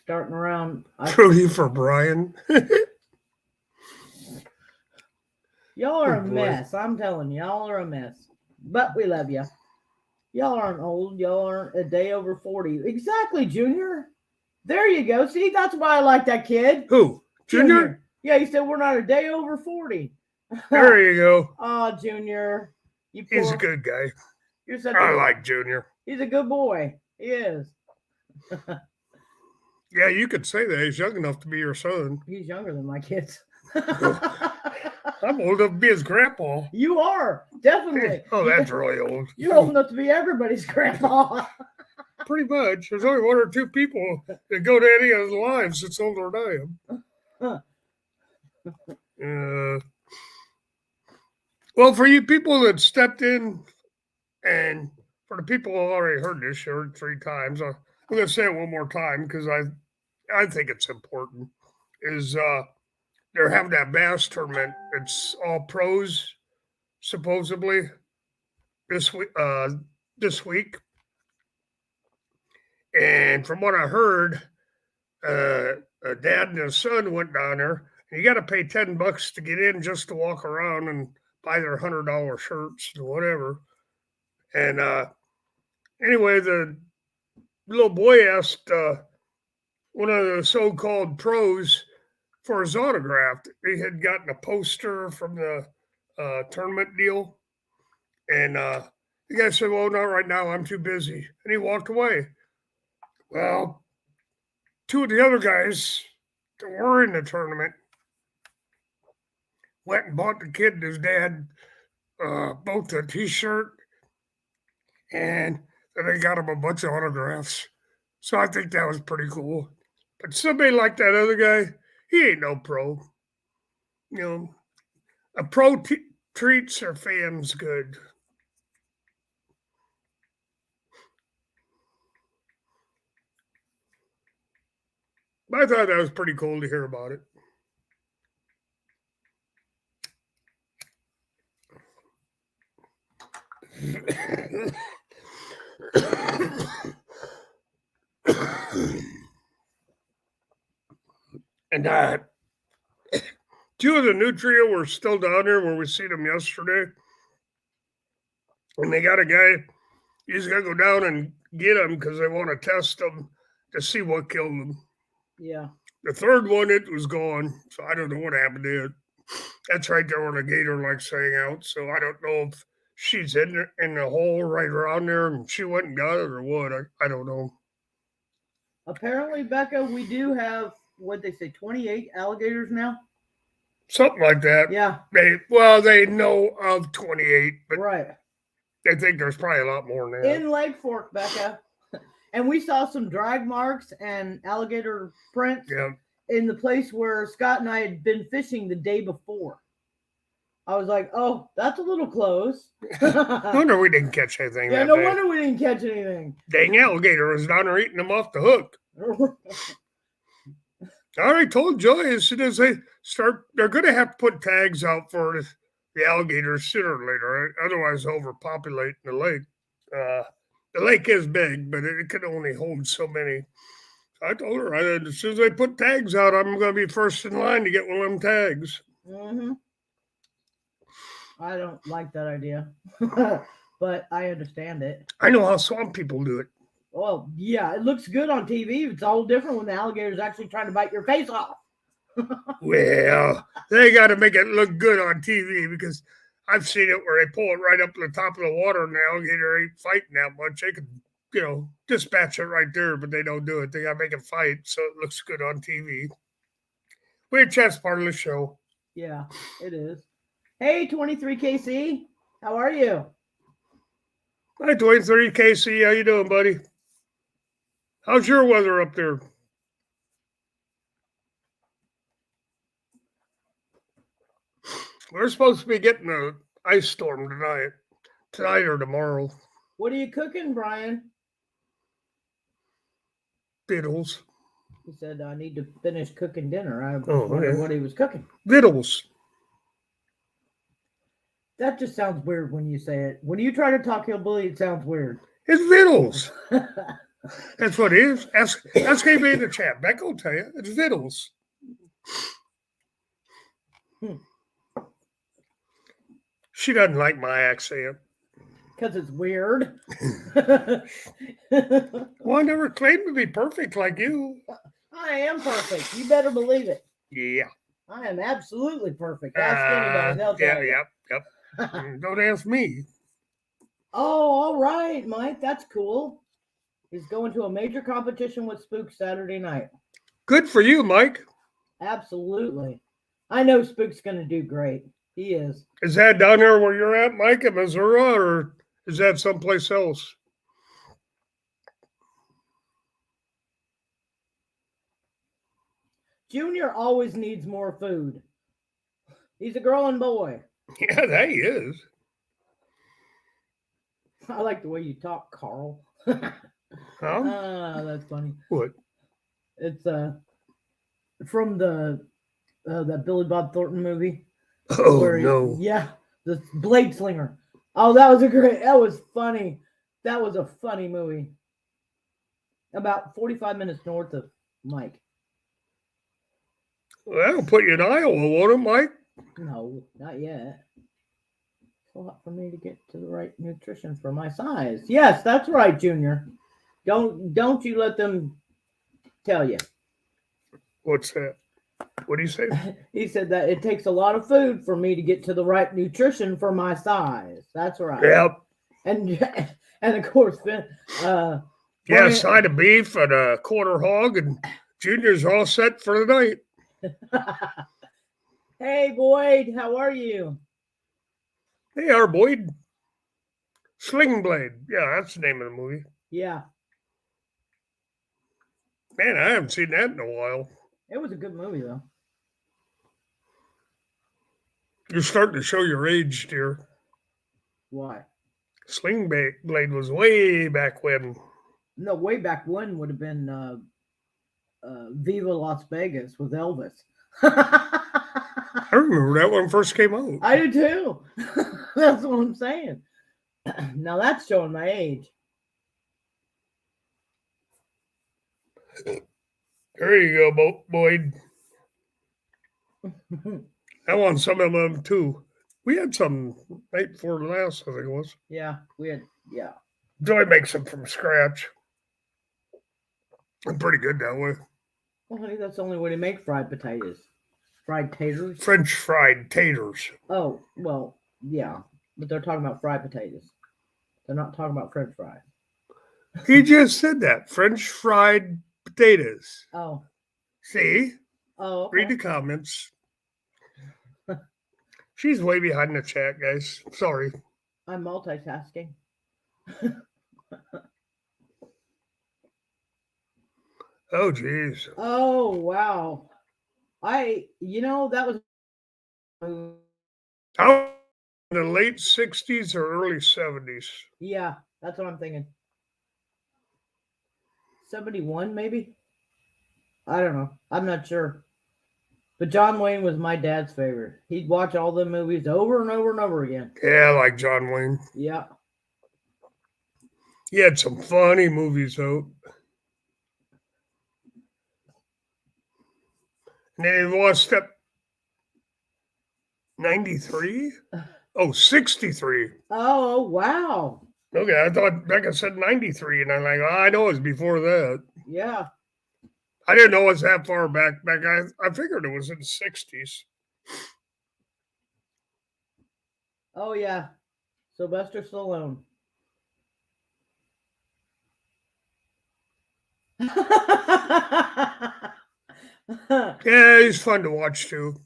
Starting around. Trudy for Brian. Y'all are a mess. I'm telling you, y'all are a mess. But we love you. Y'all aren't old. Y'all aren't a day over 40. Exactly, Junior. There you go. See, that's why I like that kid. Who? Junior? Yeah, he said we're not a day over 40. There you go. Oh, Junior. He's a good guy. You're I like Junior. He's a good boy. He is. Yeah, you could say that. He's young enough to be your son. He's younger than my kids. I'm old enough to be his grandpa. You are, definitely. Oh, that's really old. You're old enough to be everybody's grandpa. Pretty much. There's only one or two people that go to any of his lives that's older than I am. Well, for you people that stepped in, and for the people who already heard this show 3 times, I'm going to say it one more time because I think it's important, is they're having that bass tournament. It's all pros, supposedly, this week. And from what I heard, a dad and his son went down there. And you got to pay $10 to get in just to walk around and buy their $100 shirts or whatever. And anyway, the little boy asked one of the so-called pros for his autograph. He had gotten a poster from the tournament deal. And the guy said, well, not right now. I'm too busy. And he walked away. Well, 2 of the other guys that were in the tournament went and bought the kid and his dad both a T-shirt, and then they got him a bunch of autographs. So I think that was pretty cool. But somebody like that other guy, he ain't no pro. A pro treats their fans good. I thought that was pretty cool to hear about it. And two of the new trio were still down there where we seen them yesterday. And they got a guy, he's got to go down and get them because they want to test them to see what killed them. Yeah. The third one, it was gone. So I don't know what happened to it. That's right there where the gator likes to hang out. So I don't know if she's in the hole right around there and she went and got it or what. I don't know. Apparently, Becca, we do have, what they say, 28 alligators now? Something like that. Yeah. They know of 28, but right. They think there's probably a lot more than that. In Lake Fork, Becca. And we saw some drag marks and alligator prints in the place where Scott and I had been fishing the day before. I was like, oh, that's a little close. No wonder we didn't catch anything. Yeah, no wonder we didn't catch anything. Dang alligator was down there eating them off the hook. I already told Joey as soon as they start, they're going to have to put tags out for the alligators sooner or later. Otherwise, they'll overpopulate the lake. The lake is big, but it can only hold so many. I told her, as soon as they put tags out, I'm going to be first in line to get one of them tags. Mm-hmm. I don't like that idea, but I understand it. I know how swamp people do it. Well, yeah, it looks good on TV. It's all different when the alligator's actually trying to bite your face off. Well, they got to make it look good on TV because I've seen it where they pull it right up to the top of the water and the alligator ain't fighting that much. They could, dispatch it right there, but they don't do it. They got to make it fight so it looks good on TV. Which that's part of the show. Yeah, it is. Hey, 23KC, how are you? Hi, 23KC. How you doing, buddy? How's your weather up there? We're supposed to be getting an ice storm tonight or tomorrow. What are you cooking, Brian? Vittles. He said, I need to finish cooking dinner. I wondered what he was cooking. Vittles. That just sounds weird when you say it. When you try to talk hillbilly, it sounds weird. It's vittles. That's what it is. Ask AB in the chat. Becca will tell you. It's vittles. She doesn't like my accent. Because it's weird. Well, I never claimed to be perfect like you. I am perfect. You better believe it. Yeah. I am absolutely perfect. Ask anybody. They'll tell you. Yep. Don't ask me. Oh, all right, Mike. That's cool. He's going to a major competition with Spook Saturday night. Good for you, Mike. Absolutely. I know Spook's going to do great. He is. Is that down there where you're at, Mike, in Missouri, or is that someplace else? Junior always needs more food. He's a growing boy. Yeah, that he is. I like the way you talk, Carl. Huh? That's funny. What? It's from the that Billy Bob Thornton movie. Oh no! Yeah, the Blade Slinger. Oh, that was funny. That was a funny movie. About 45 minutes north of Mike. Well, that'll put you in Iowa, won't it, Mike? No, not yet. It's a lot for me to get to the right nutrition for my size. Yes, that's right, Junior. Don't you let them tell you. What's that? What do you say? He said that it takes a lot of food for me to get to the right nutrition for my size. That's right. Yep. And of course, a side of beef and a quarter hog, and Junior's all set for the night. Hey, Boyd, how are you? Hey, our Boyd. Sling Blade. Yeah, that's the name of the movie. Yeah. Man, I haven't seen that in a while. It was a good movie, though. You're starting to show your age, dear. Why? Sling Blade was way back when. No, way back when would have been Viva Las Vegas with Elvis. I remember that when it first came out. I do too. That's what I'm saying. Now that's showing my age. There you go, Boyd. I want some of them too. We had some night before last, I think it was. Yeah, we had, yeah. Joy makes them from scratch. I'm pretty good that way. Well, honey, that's the only way to make fried potatoes. Fried taters? French fried taters. Oh, well, yeah. But they're talking about fried potatoes. They're not talking about French fries. He just said that. French fried potatoes. Oh. See? Oh, okay. Read the comments. She's way behind the chat, guys. Sorry. I'm multitasking. Oh, jeez. Oh, wow. That was... How in the late 60s or early 70s? Yeah, that's what I'm thinking. 71, maybe? I don't know. I'm not sure. But John Wayne was my dad's favorite. He'd watch all the movies over and over and over again. Yeah, I like John Wayne. Yeah. He had some funny movies out. And then he lost up 93? Oh, 63. Oh, wow. Okay, I thought Becca said 93, and I'm like, oh, I know it was before that. Yeah. I didn't know it was that far back. I figured it was in the 60s. Oh, yeah. Sylvester Stallone. Yeah, he's fun to watch, too.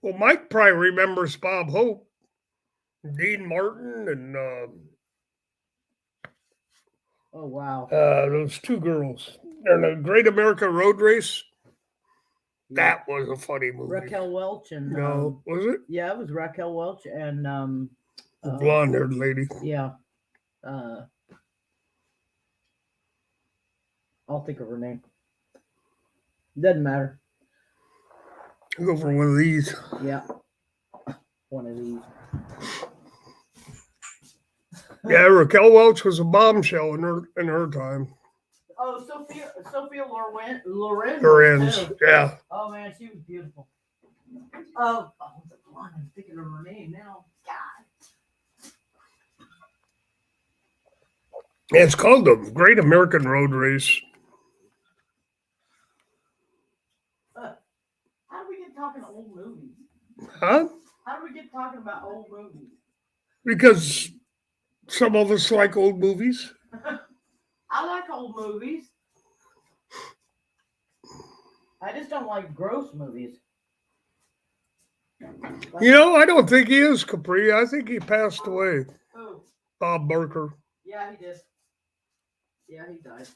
Well, Mike probably remembers Bob Hope, Dean Martin, and oh, wow. those two girls. And the Great American Road Race. Yeah. That was a funny movie. Raquel Welch and... No, was it? Yeah, it was Raquel Welch and... the blonde-haired lady. Yeah. I'll think of her name. Doesn't matter. I'll go for one of these. Yeah. One of these. Yeah, Raquel Welch was a bombshell in her time. Oh, Sophia Loren. Lorenz, yeah. Oh man, she was beautiful. Oh, the blonde. I'm thinking of her name now. God. Yeah, it's called the Great American Road Race. How do we get talking old movies? Huh? How do we get talking about old movies? Because some of us like old movies. I like old movies. I just don't like gross movies. You know, I don't think he is, Capri. I think he passed away. Who? Bob Barker. Yeah, he did. Yeah, he died.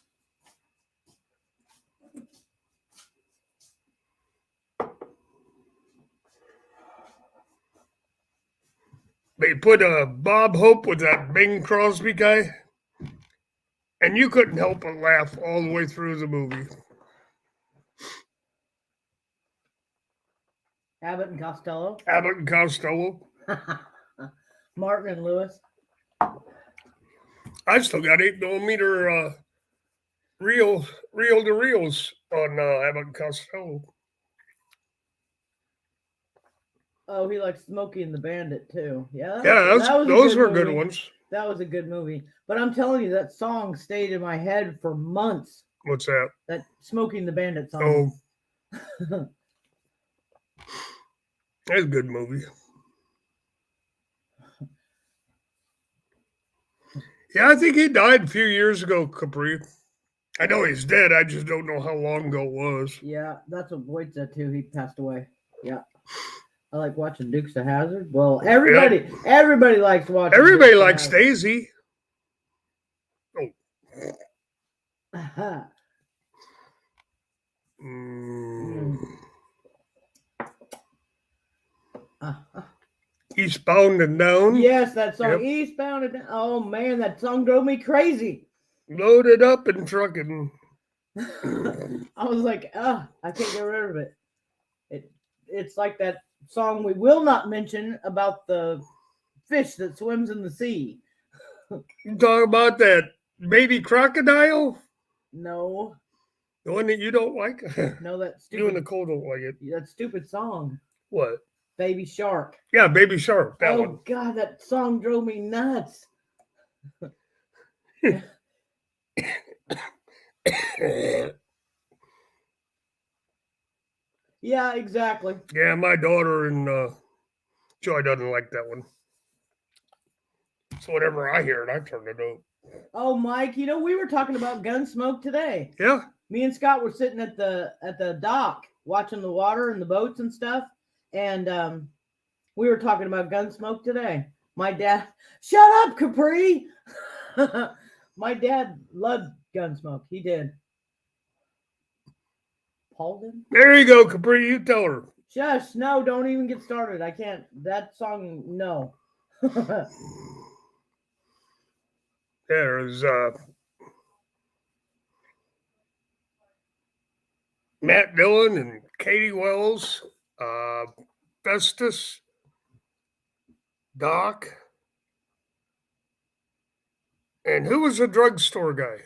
They put Bob Hope with that Bing Crosby guy, and you couldn't help but laugh all the way through the movie. Abbott and Costello. Abbott and Costello. Martin and Lewis. I still got 8mm reel to reels on Abbott and Costello. Oh, he likes Smokey and the Bandit too. Yeah, those were good ones. That was a good movie. But I'm telling you, that song stayed in my head for months. What's that? That Smokey and the Bandit song. Oh. That's a good movie. Yeah, I think he died a few years ago, Capri. I know he's dead. I just don't know how long ago it was. Yeah, that's what Boyd said too. He passed away. Yeah. I like watching Dukes of Hazzard. Well, everybody likes watching. Everybody likes Daisy. Oh. Mm. Uh, uh. Eastbound and Down. Yes, that song, Yep. Eastbound and Down. Oh man, that song drove me crazy. Loaded up and trucking. I was like, I can't get rid of it. It's like that song we will not mention about the fish that swims in the sea. You talk about that baby crocodile? No, The one that you don't like? no, that You and stupid, Nicole don't like it. that stupid song, What? Baby Shark. Yeah, Baby Shark. That Oh one. God, that song drove me nuts. Yeah, exactly. Yeah, my daughter and Joy doesn't like that one. So whenever I hear it, I turn it up. Oh, Mike, we were talking about Gunsmoke today. Yeah. Me and Scott were sitting at the dock watching the water and the boats and stuff, and we were talking about Gunsmoke today. My dad, shut up, Capri. My dad loved Gunsmoke. He did. Paul did. There you go, Capri. You tell her. Shush! No, don't even get started. I can't. That song, no. There's Matt Dillon and Katie Wells, Festus, Doc, and who was the drugstore guy?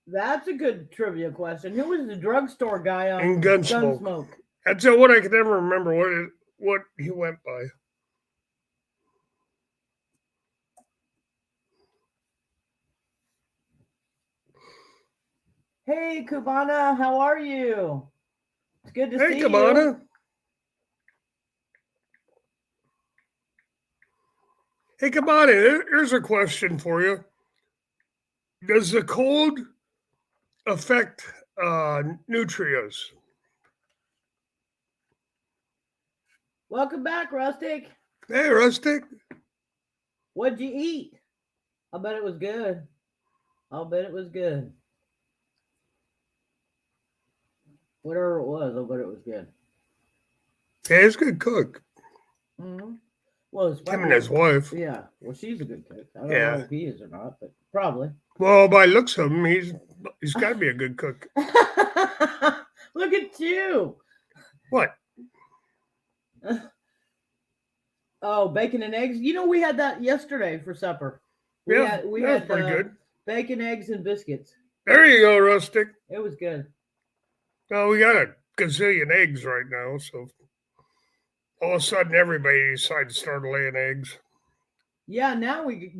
That's a good trivia question. Who was the drugstore guy on And Gunsmoke. Gunsmoke? That's the one I can never remember what he went by. Hey, Cubana, how are you? It's good to see Hey, Cabana. you. Hey, Cabana, here's a question for you. Does the cold affect nutrients? Welcome back, Rustic. Hey, Rustic. What'd you eat? I bet it was good. I'll bet it was good. Whatever it was, I'll bet it was good. Hey, he's a good cook. Mm-hmm. Well, his Him and his wife. Yeah. Well, she's a good cook. I don't Yeah. know if he is or not, but probably. Well, by looks of him, he's got to be a good cook. Look at you. What? Oh, bacon and eggs. We had that yesterday for supper. We Yeah, had that's pretty good. Bacon, eggs, and biscuits. There you go, Rustic. It was good. Well, we got a gazillion eggs right now, so all of a sudden everybody decided to start laying eggs. Yeah, now we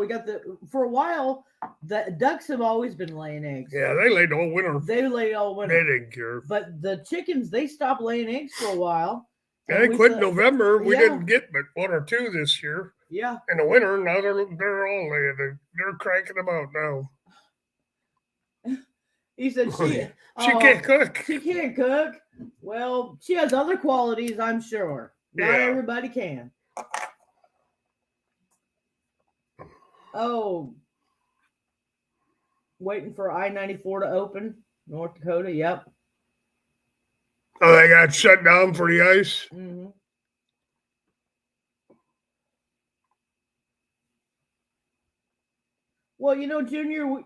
got for a while the ducks have always been laying eggs. Yeah, they laid all winter. They lay all winter. They didn't care. But the chickens, they stopped laying eggs for a while. Yeah, they quit in November. We Yeah. didn't get but one or two this year. Yeah. In the winter, now they're all laying. They're cranking them out now. He said she can't cook. She can't cook. Well, she has other qualities, I'm sure. Not Yeah. everybody can. Oh, waiting for I-94 to open, North Dakota. Yep. Oh, they got shut down for the ice. Mm-hmm. Well, Junior,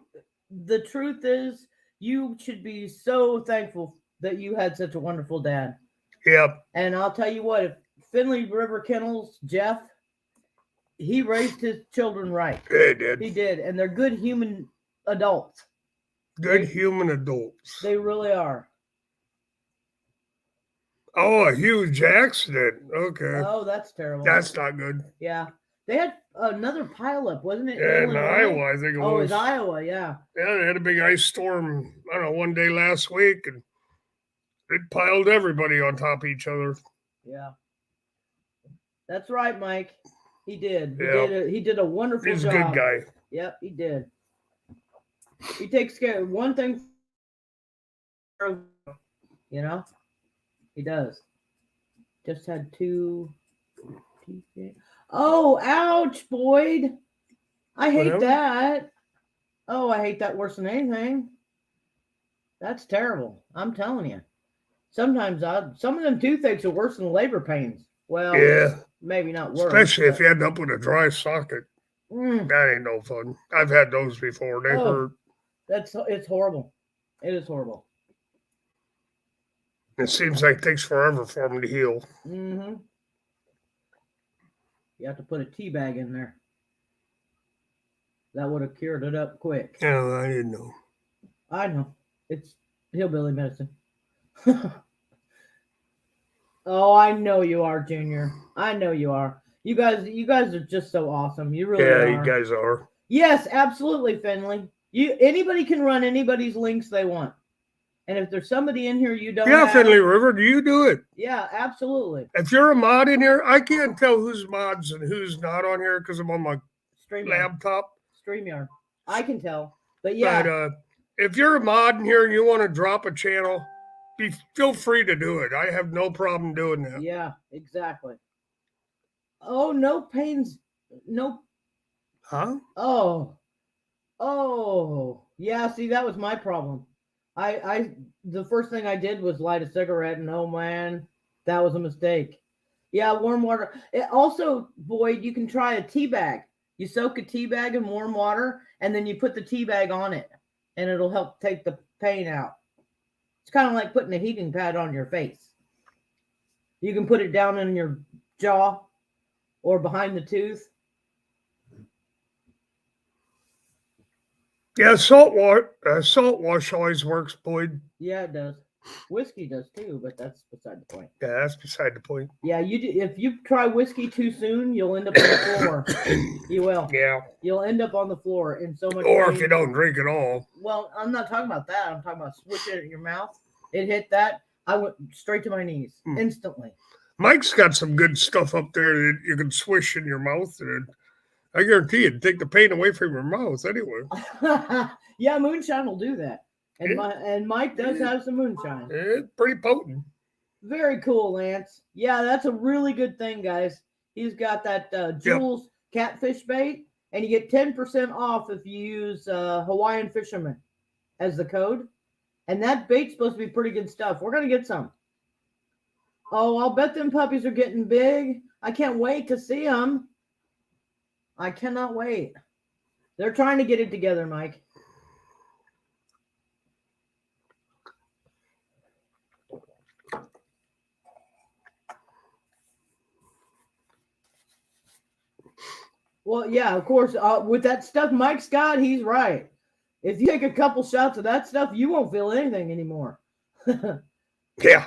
the truth is, you should be so thankful that you had such a wonderful dad. Yep. And I'll tell you what, if Finley River Kennels, Jeff, he raised his children right. They did. He did. And they're good human adults. Good human adults. They really are. Oh, a huge accident. Okay. Oh, that's terrible. That's not good. Yeah. They had another pileup, wasn't it? Yeah, in Iowa, I think it was. Oh, it's Iowa, yeah. Yeah, they had a big ice storm, I don't know, one day last week, and it piled everybody on top of each other. Yeah. That's right, Mike. He did. He did a wonderful He's job. a good guy. Yep, he did. He takes care of one thing. He does. Just had two. Oh, ouch, Boyd. I hate that. Oh, I hate that worse than anything. That's terrible. I'm telling you. Sometimes some of them toothaches are worse than labor pains. Well, Yeah, maybe not worse. especially if but- you end up with a dry socket. Mm. That ain't no fun. I've had those before. They hurt. It's horrible. It is horrible. It seems like it takes forever for them to heal. Mm-hmm. You have to put a tea bag in there. That would have cured it up quick. Yeah, I didn't know. I know. It's hillbilly medicine. Oh, I know you are, Junior. I know you are. You guys are just so awesome. You really Yeah, are. you guys are. Yes, absolutely, Finley. Anybody can run anybody's links they want. And if there's somebody in here you don't Yeah, have, Finley River, do you do it? yeah, absolutely. If you're a mod in here, I can't tell who's mods and who's not on here because I'm on my StreamYard. laptop. StreamYard. I can tell. But yeah. But if you're a mod in here and you want to drop a channel, feel free to do it. I have no problem doing that. Yeah, exactly. Oh, no pains. No. Huh? Oh. Yeah, see, that was my problem. The first thing I did was light a cigarette, and oh man, that was a mistake. Yeah, warm water. Also, Boyd, you can try a tea bag. You soak a tea bag in warm water, and then you put the tea bag on it, and it'll help take the pain out. It's kind of like putting a heating pad on your face. You can put it down in your jaw or behind the tooth. Yeah, salt wash always works, Boyd. Yeah, it does. Whiskey does too, but that's beside the point. Yeah, that's beside the point. Yeah, if you try whiskey too soon, you'll end up on the floor. You will. Yeah. You'll end up on the floor in so much Or pain. if you don't drink at all. Well, I'm not talking about that. I'm talking about swishing it in your mouth. It hit that. I went straight to my knees instantly. Mike's got some good stuff up there that you can swish in your mouth, and I guarantee it'd take the pain away from your mouth anyway. Yeah, moonshine will do that. And Mike does have some moonshine. It's pretty potent. Very cool, Lance. Yeah, that's a really good thing, guys. He's got that Jules catfish bait, and you get 10% off if you use Hawaiian Fisherman as the code. And that bait's supposed to be pretty good stuff. We're going to get some. Oh, I'll bet them puppies are getting big. I can't wait to see them. I cannot wait. They're trying to get it together, Mike. Well, yeah, of course. With that stuff Mike's got, he's right. If you take a couple shots of that stuff, you won't feel anything anymore. Yeah.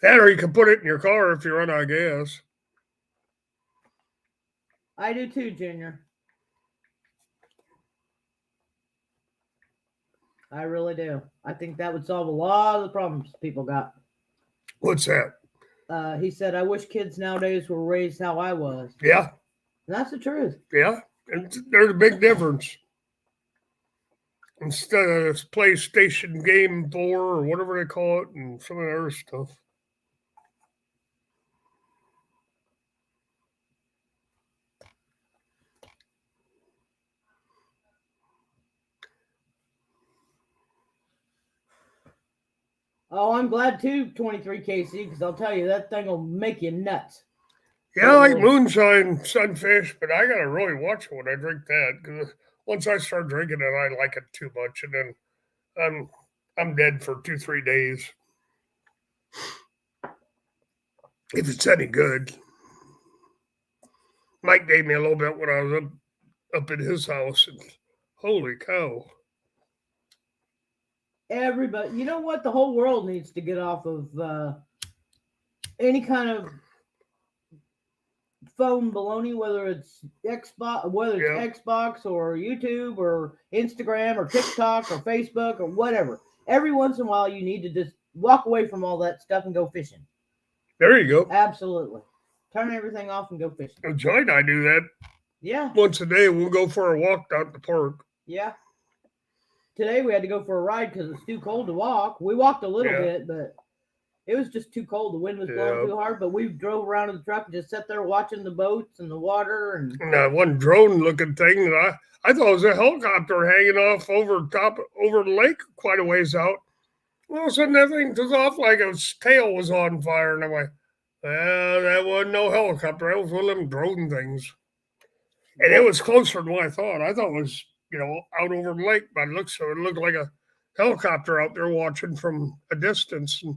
That or you can put it in your car if you run out of gas. I do too, Junior. I really do. I think that would solve a lot of the problems people got. What's that? He said, I wish kids nowadays were raised how I was. Yeah. And that's the truth. Yeah. And there's a big difference. Instead of PlayStation Game 4 or whatever they call it and some of the other stuff. Oh, I'm glad too, 23 KC, because I'll tell you, that thing will make you nuts. Yeah, I like moonshine, sunfish, but I gotta really watch it when I drink that because once I start drinking it, I like it too much, and then I'm dead for 2-3 days if it's any good. Mike gave me a little bit when I was up in his house, and holy cow! Everybody, you know what? The whole world needs to get off of any kind of phone baloney, whether it's Xbox or YouTube or Instagram or TikTok or Facebook or whatever. Every once in a while, you need to just walk away from all that stuff and go fishing. There you go. Absolutely. Turn everything off and go fishing. Joy and I do that. Yeah. Once a day, we'll go for a walk down the park. Yeah. Today we had to go for a ride because it's too cold to walk. We walked a little bit, but It was just too cold. The wind was blowing too hard, but we drove around in the truck and just sat there watching the boats and the water. And that one drone-looking thing that I thought it was a helicopter hanging off over the lake quite a ways out. All of a sudden, that thing took off like its tail was on fire, and I'm like, well, that wasn't no helicopter. That was one of them drone things. And it was closer than what I thought. I thought it was, out over the lake, but it looked like a helicopter out there watching from a distance. And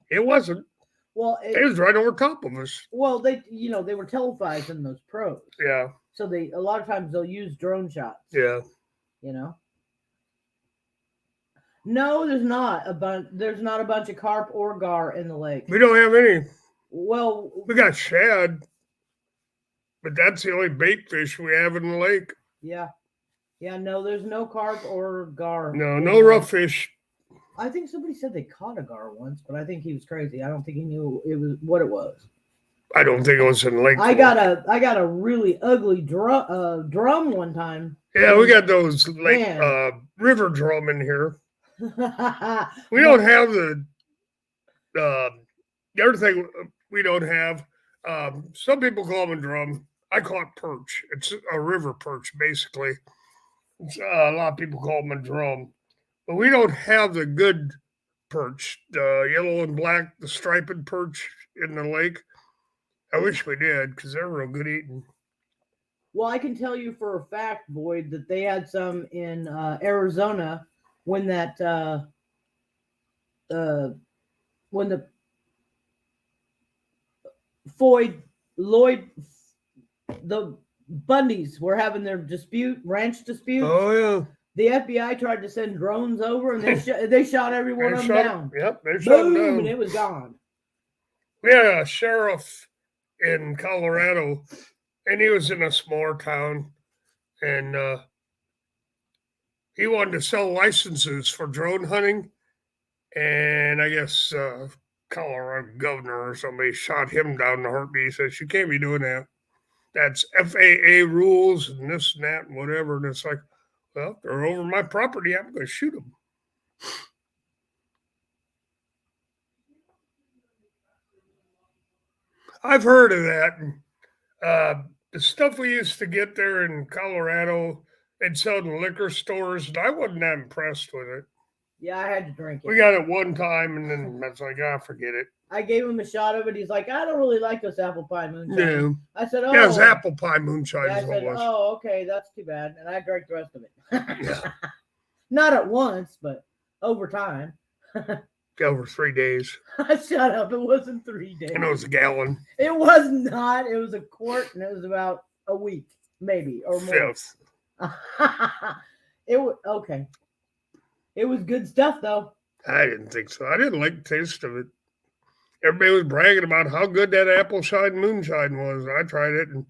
it wasn't. Well, it was right over top of us. Well, they were televised in those pros. Yeah. So a lot of times they'll use drone shots. Yeah. No, there's not a bunch. There's not a bunch of carp or gar in the lake. We don't have any. Well, we got shad, but that's the only bait fish we have in the lake. Yeah. No, there's no carp or gar. No rough fish. I think somebody said they caught a gar once, but I think he was crazy. I don't think he knew what it was. I don't think it was in the lake. I got a really ugly drum one time. Yeah, we got those river drum in here. We don't have the other thing we don't have. Some people call them a drum. I call it perch. It's a river perch, basically. A lot of people call them a drum. But we don't have the good perch, the yellow and black, the striped perch in the lake. I wish we did, because they're real good eating. Well, I can tell you for a fact, Boyd, that they had some in Arizona when the Bundys were having their ranch dispute. Oh, yeah. The FBI tried to send drones over, and they shot every one of them down. Yep, they shot them down. And it was gone. We had a sheriff in Colorado, and he was in a small town, and he wanted to sell licenses for drone hunting, and I guess Colorado governor or somebody shot him down the heartbeat. He says, you can't be doing that. That's FAA rules and this and that and whatever. And it's like, well, they're over my property. I'm going to shoot them. I've heard of that. The stuff we used to get there in Colorado and sell in liquor stores, and I wasn't that impressed with it. Yeah, I had to drink it. We got it one time, and then I was like, forget it. I gave him a shot of it. He's like, I don't really like this apple pie moonshine. Yeah. I said, oh. Yeah, it was apple pie moonshine. Yeah, I said, oh, okay, that's too bad. And I drank the rest of it. Yeah. Not at once, but over time. Over 3 days. Shut up. It wasn't 3 days. And it was a gallon. It was not. It was a quart, and it was about a week, maybe, or more. Fifth. It was okay. It was good stuff, though. I didn't think so. I didn't like the taste of it. Everybody was bragging about how good that apple cider moonshine was. I tried it, and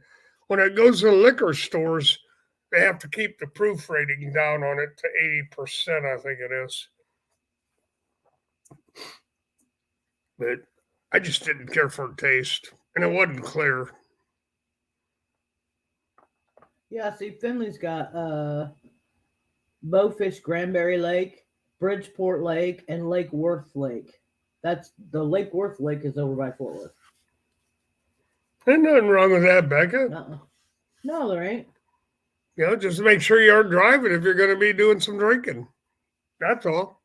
when it goes to liquor stores, they have to keep the proof rating down on it to 80%, I think it is. But I just didn't care for the taste, and it wasn't clear. Yeah, see, Finley's got Bowfish Granbury Lake, Bridgeport Lake, and Lake Worth Lake. That's the Lake Worth Lake is over by Fort Worth. There's nothing wrong with that, Becca. No, there ain't. Just make sure you aren't driving if you're going to be doing some drinking. That's all.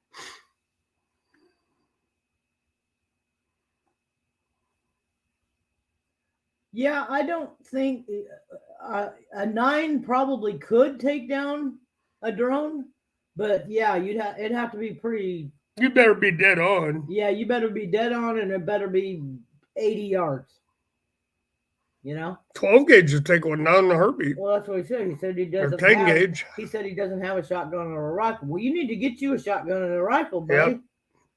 Yeah, I don't think a 9 probably could take down a drone, but yeah, it'd have to be pretty. You better be dead on. Yeah, you better be dead on, and it better be 80 yards. 12 gauge would take one down in a heartbeat. Well, that's what he said. He said he doesn't. Or 10 gauge. He said he doesn't have a shotgun or a rifle. Well, you need to get you a shotgun and a rifle, buddy. Yep.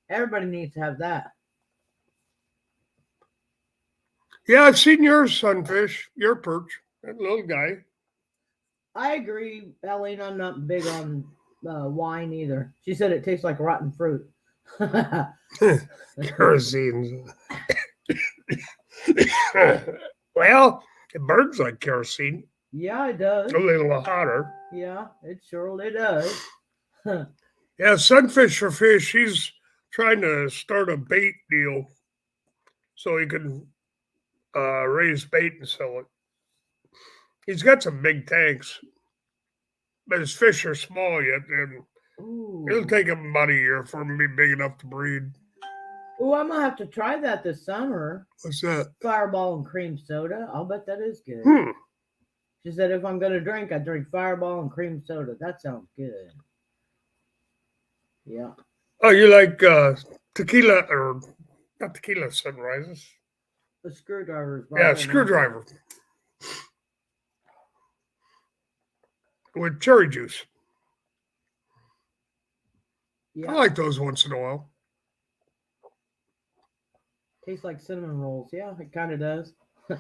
Everybody needs to have that. Yeah, I've seen your sunfish, your perch, that little guy. I agree, Eileen. I'm not big on wine either. She said it tastes like rotten fruit. Kerosene. Well, it burns like kerosene. Yeah, it does. A little hotter. Yeah, it surely does. Yeah, sunfish for fish. She's trying to start a bait deal so he can raise bait and sell it. He's got some big tanks, but his fish are small yet, and it'll Ooh. take him about a year for him to be big enough to breed. Ooh, I'm gonna have to try that this summer. What's that? Fireball and cream soda. I'll bet that is good. Hmm. She said if I'm gonna drink, I drink Fireball and cream soda. That sounds good. Yeah. Oh, you like tequila or not tequila sunrises? The screwdriver's Yeah, bottle. screwdriver with cherry juice. Yeah. I like those once in a while. Tastes like cinnamon rolls. Yeah, it kind of does. Yeah,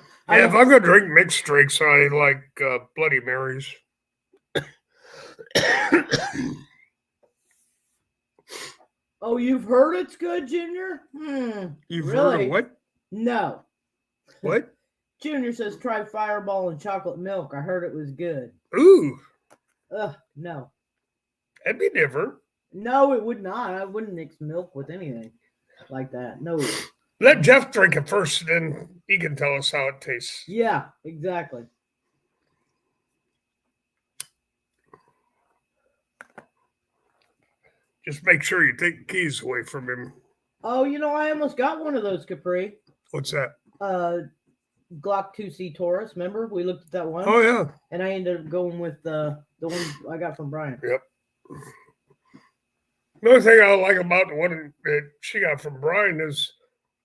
if I'm gonna drink mixed drinks, I like Bloody Marys. Oh, you've heard it's good, Junior? You've heard Really? of what? No. What? Junior says try Fireball and chocolate milk. I heard it was good. Ooh, Ugh, no. that'd be different. No, it would not. I wouldn't mix milk with anything like that. No. Let Jeff drink it first, and then he can tell us how it tastes. Yeah, exactly. Just make sure you take the keys away from him. Oh, I almost got one of those Capri. What's that? Glock 2C Taurus. Remember? We looked at that one. Oh, yeah. And I ended up going with the one I got from Brian. Yep. Another thing I like about the one that she got from Brian is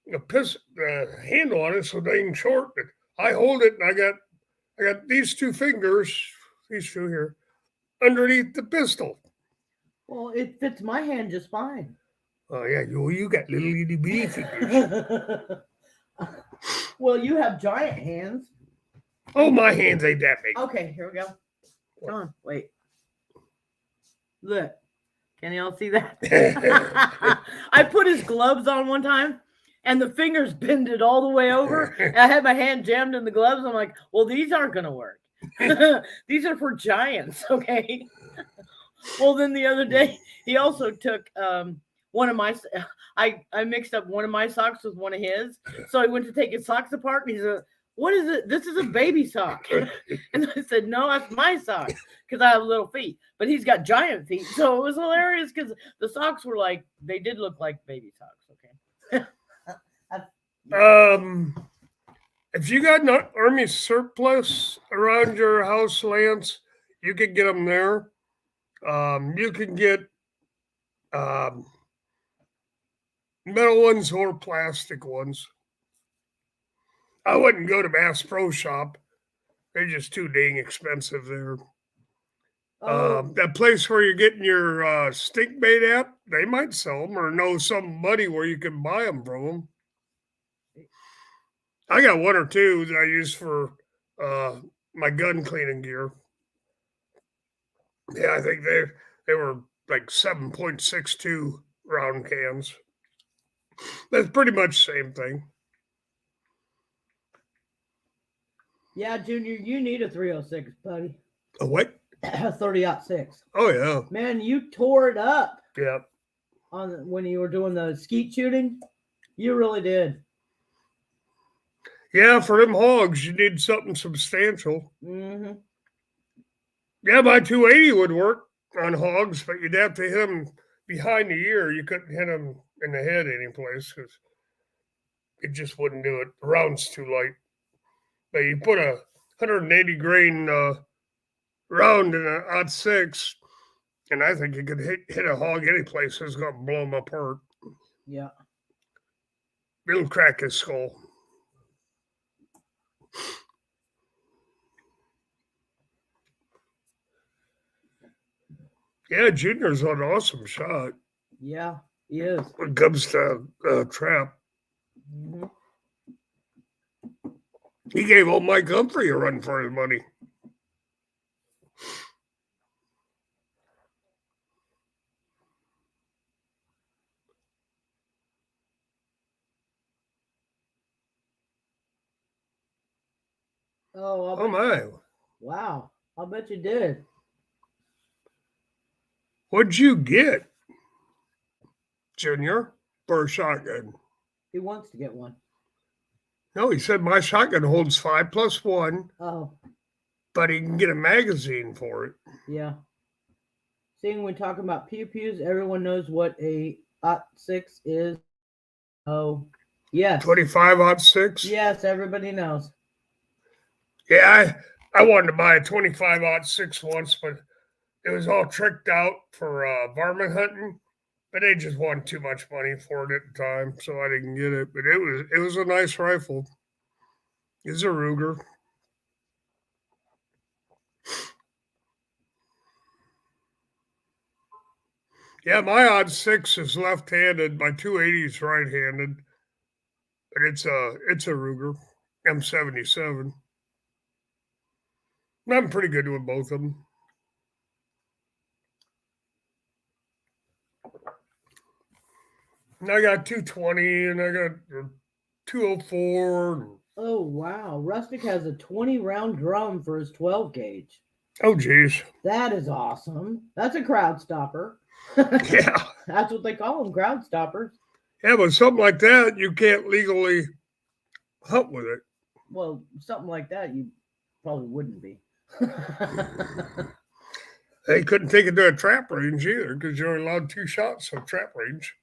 the handle on it so dang short. I hold it, and I got these two fingers, these two here, underneath the pistol. Well, it fits my hand just fine. Oh yeah, you got little itty bitty fingers. Well, you have giant hands. Oh, my hands ain't that big. Okay, here we go. Come on, wait. Look, can y'all see that? I put his gloves on one time, and the fingers bended all the way over. And I had my hand jammed in the gloves. I'm like, well, these aren't gonna work. These are for giants, okay? Well, then the other day, he also took one of my. I mixed up one of my socks with one of his. So I went to take his socks apart, and he said, "What is it? This is a baby sock." And I said, "No, that's my sock because I have little feet." But he's got giant feet, so it was hilarious because the socks were like they did look like baby socks. Okay. If you got an army surplus around your house, Lance, you can get them there. You can get metal ones or plastic ones. I wouldn't go to Bass Pro Shop. They're just too dang expensive there. That place where you're getting your stink bait at, they might sell them or know somebody where you can buy them from them. I got one or two that I use for my gun cleaning gear. Yeah, I think they were like 7.62 round cans. That's pretty much the same thing. Yeah, Junior, you need a 306, buddy. A what? A 30-06. Oh yeah. Man, you tore it up. Yeah. When you were doing the skeet shooting. You really did. Yeah, for them hogs, you need something substantial. Mm-hmm. Yeah, my 280 would work on hogs, but you'd have to hit them behind the ear. You couldn't hit them in the head anyplace because it just wouldn't do it. The round's too light. But you put a 180 grain round in an odd 6, and I think you could hit a hog any place. It's going to blow him apart. Yeah. It'll crack his skull. Yeah, Junior's an awesome shot. Yeah, he is. When it comes to trap. Mm-hmm. He gave old Mike Humphrey a run for his money. Oh my. Wow. I'll bet you did. What'd you get, Junior? for a shotgun. He wants to get one. No, he said my shotgun holds 5+1, Oh, but he can get a magazine for it. yeah. Seeing when talking about pew pews, everyone knows what a .6 is. Oh, yes. 25-06. Yes, everybody knows. Yeah, I wanted to buy a 25-06 once, but it was all tricked out for varmint hunting. But they just wanted too much money for it at the time, so I didn't get it. But it was a nice rifle. It's a Ruger. Yeah, my .6 is left-handed. My 280 is right-handed, but it's a Ruger M77. I'm pretty good with both of them. And I got 220 and I got 204. Oh, wow. Rustic has a 20-round drum for his 12 gauge. Oh, geez. That is awesome. That's a crowd stopper. Yeah. That's what they call them, crowd stoppers. Yeah, but something like that, you can't legally hunt with it. Well, something like that, you probably wouldn't be. They couldn't take it to a trap range either because you're only allowed 2 shots at trap range.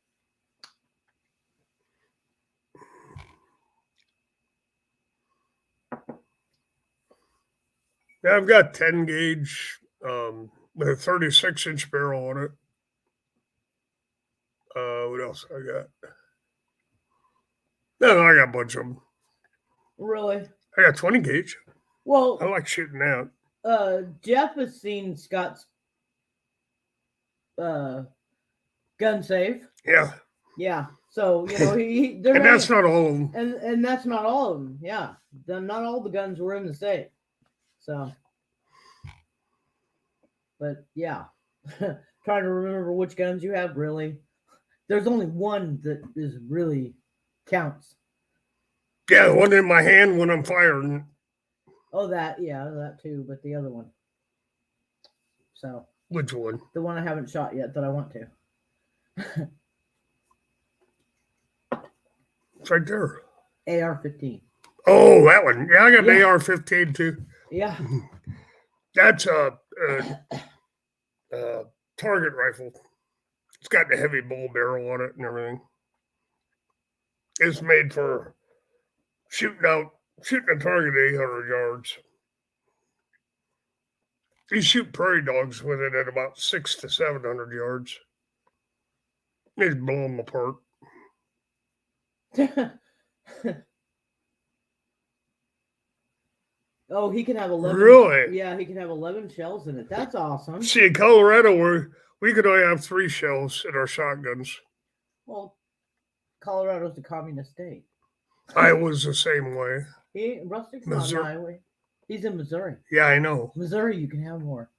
Yeah, I've got 10 gauge with a 36-inch barrel on it. What else I got? No, I got a bunch of them. Really? I got 20 gauge. Well, I like shooting that. Jeff has seen Scott's gun safe. Yeah. Yeah. So, you know, and that's not all of them. And that's not all of them. Yeah. Not all the guns were in the safe. So, but yeah. Trying to remember which guns you have, really. There's only one that is really counts. Yeah, the one in my hand when I'm firing. Oh, that too, but the other one. So. Which one? The one I haven't shot yet that I want to. It's right there. AR-15. Oh, that one. Yeah, I got an AR-15 too. Yeah. That's a target rifle. It's got the heavy bull barrel on it and everything. It's made for shooting a target 800 yards. You shoot prairie dogs with it at about 600 to 700 yards. You just blow them apart. Oh, he can have 11. Really? Yeah, he can have 11 shells in it. That's awesome. See, in Colorado, we could only have 3 shells in our shotguns. Well, Colorado's a communist state. Iowa's the same way. Rustic's not in Iowa. He's in Missouri. Yeah, I know. Missouri, you can have more.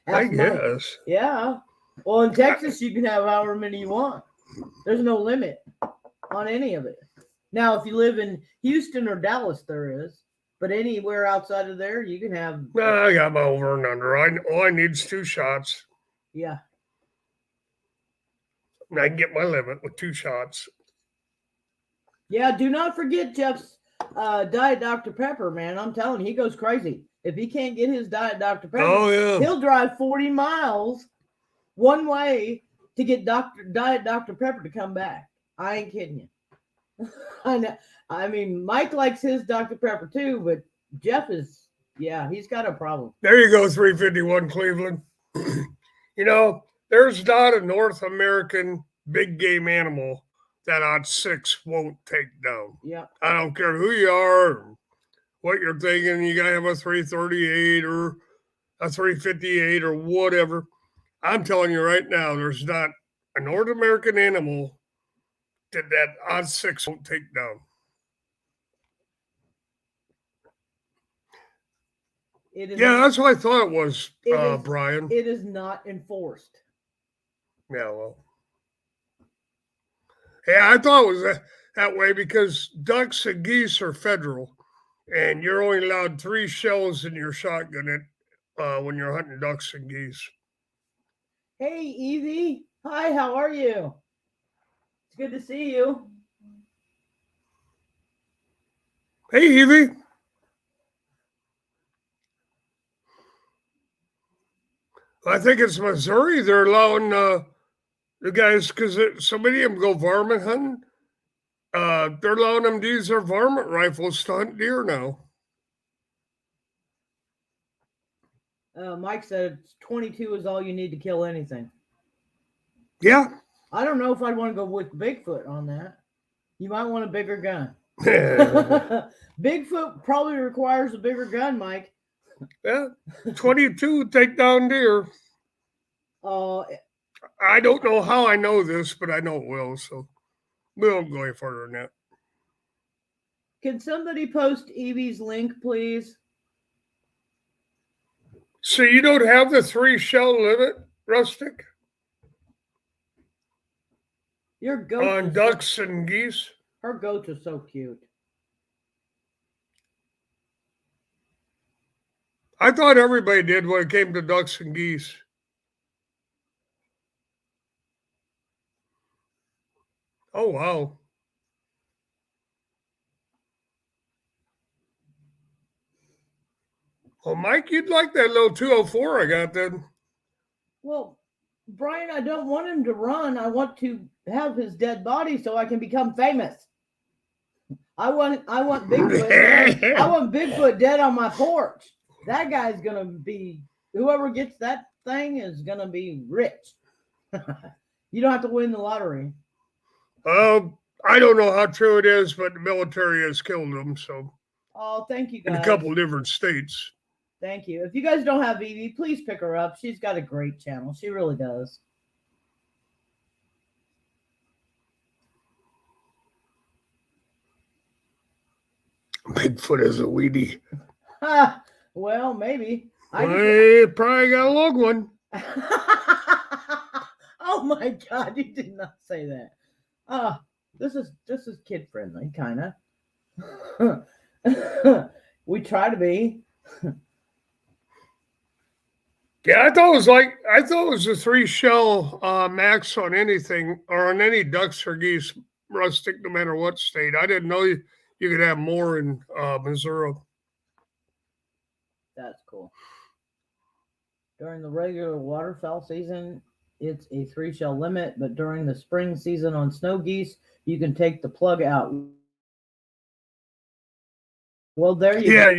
I guess. Yeah. Well, in Texas, you can have however many you want. There's no limit on any of it. Now, if you live in Houston or Dallas, there is. But anywhere outside of there, you can have. I got my over and under. All I need is 2 shots. Yeah. And I can get my limit with 2 shots. Yeah, do not forget Jeff's Diet Dr. Pepper, man. I'm telling you, he goes crazy. If he can't get his Diet Dr. Pepper, he'll drive 40 miles one way to get Diet Dr. Pepper to come back. I ain't kidding you. I know. I mean, Mike likes his Dr. Pepper too, but Jeff is, he's got a problem. There you go, 351 Cleveland. You know, there's not a North American big game animal that .6 won't take down. Yeah. I don't care who you are or what you're thinking. You got to have a 338 or a 358 or whatever. I'm telling you right now, there's not a North American animal that .6 won't take down. That's what I thought it was, Brian. It is not enforced. Yeah, well. Yeah, I thought it was that way because ducks and geese are federal, and you're only allowed 3 shells in your shotgun when you're hunting ducks and geese. Hey, Evie. Hi, how are you? It's good to see you. Hey, Evie. I think it's Missouri. They're allowing the guys, because so many of them go varmint hunting. They're allowing them to use their varmint rifles to hunt deer now. Mike said 22 is all you need to kill anything. Yeah. I don't know if I'd want to go with Bigfoot on that. You might want a bigger gun. Yeah. Bigfoot probably requires a bigger gun, Mike. 22 take down deer. Uh, I don't know how I know this, but I know it will, so we won't go any further than that. Can somebody post Evie's link, please? So you don't have the 3 shell limit, Rustic, Your goats on ducks and geese? Her goats are so cute. I thought everybody did when it came to ducks and geese. Oh, wow. Well, Mike, you'd like that little 204 I got then. Well, Brian, I don't want him to run. I want to have his dead body so I can become famous. I want Bigfoot dead. I want Bigfoot dead on my porch. That guy's gonna be, whoever gets that thing is gonna be rich. You don't have to win the lottery. I don't know how true it is, but the military has killed them. So. Oh, thank you guys. In a couple of different states. Thank you. If you guys don't have Evie, please pick her up. She's got a great channel. She really does. Bigfoot is a weedy. Well, maybe. I probably got a long one. Oh my God! You did not say that. This is kid friendly, kind of. We try to be. Yeah, I thought it was a 3 shell max on anything or on any ducks or geese, Rustic, no matter what state. I didn't know you could have more in Missouri. That's cool. During the regular waterfowl season, it's a 3 shell limit, but during the spring season on snow geese, you can take the plug out. Well, there you go. Yeah,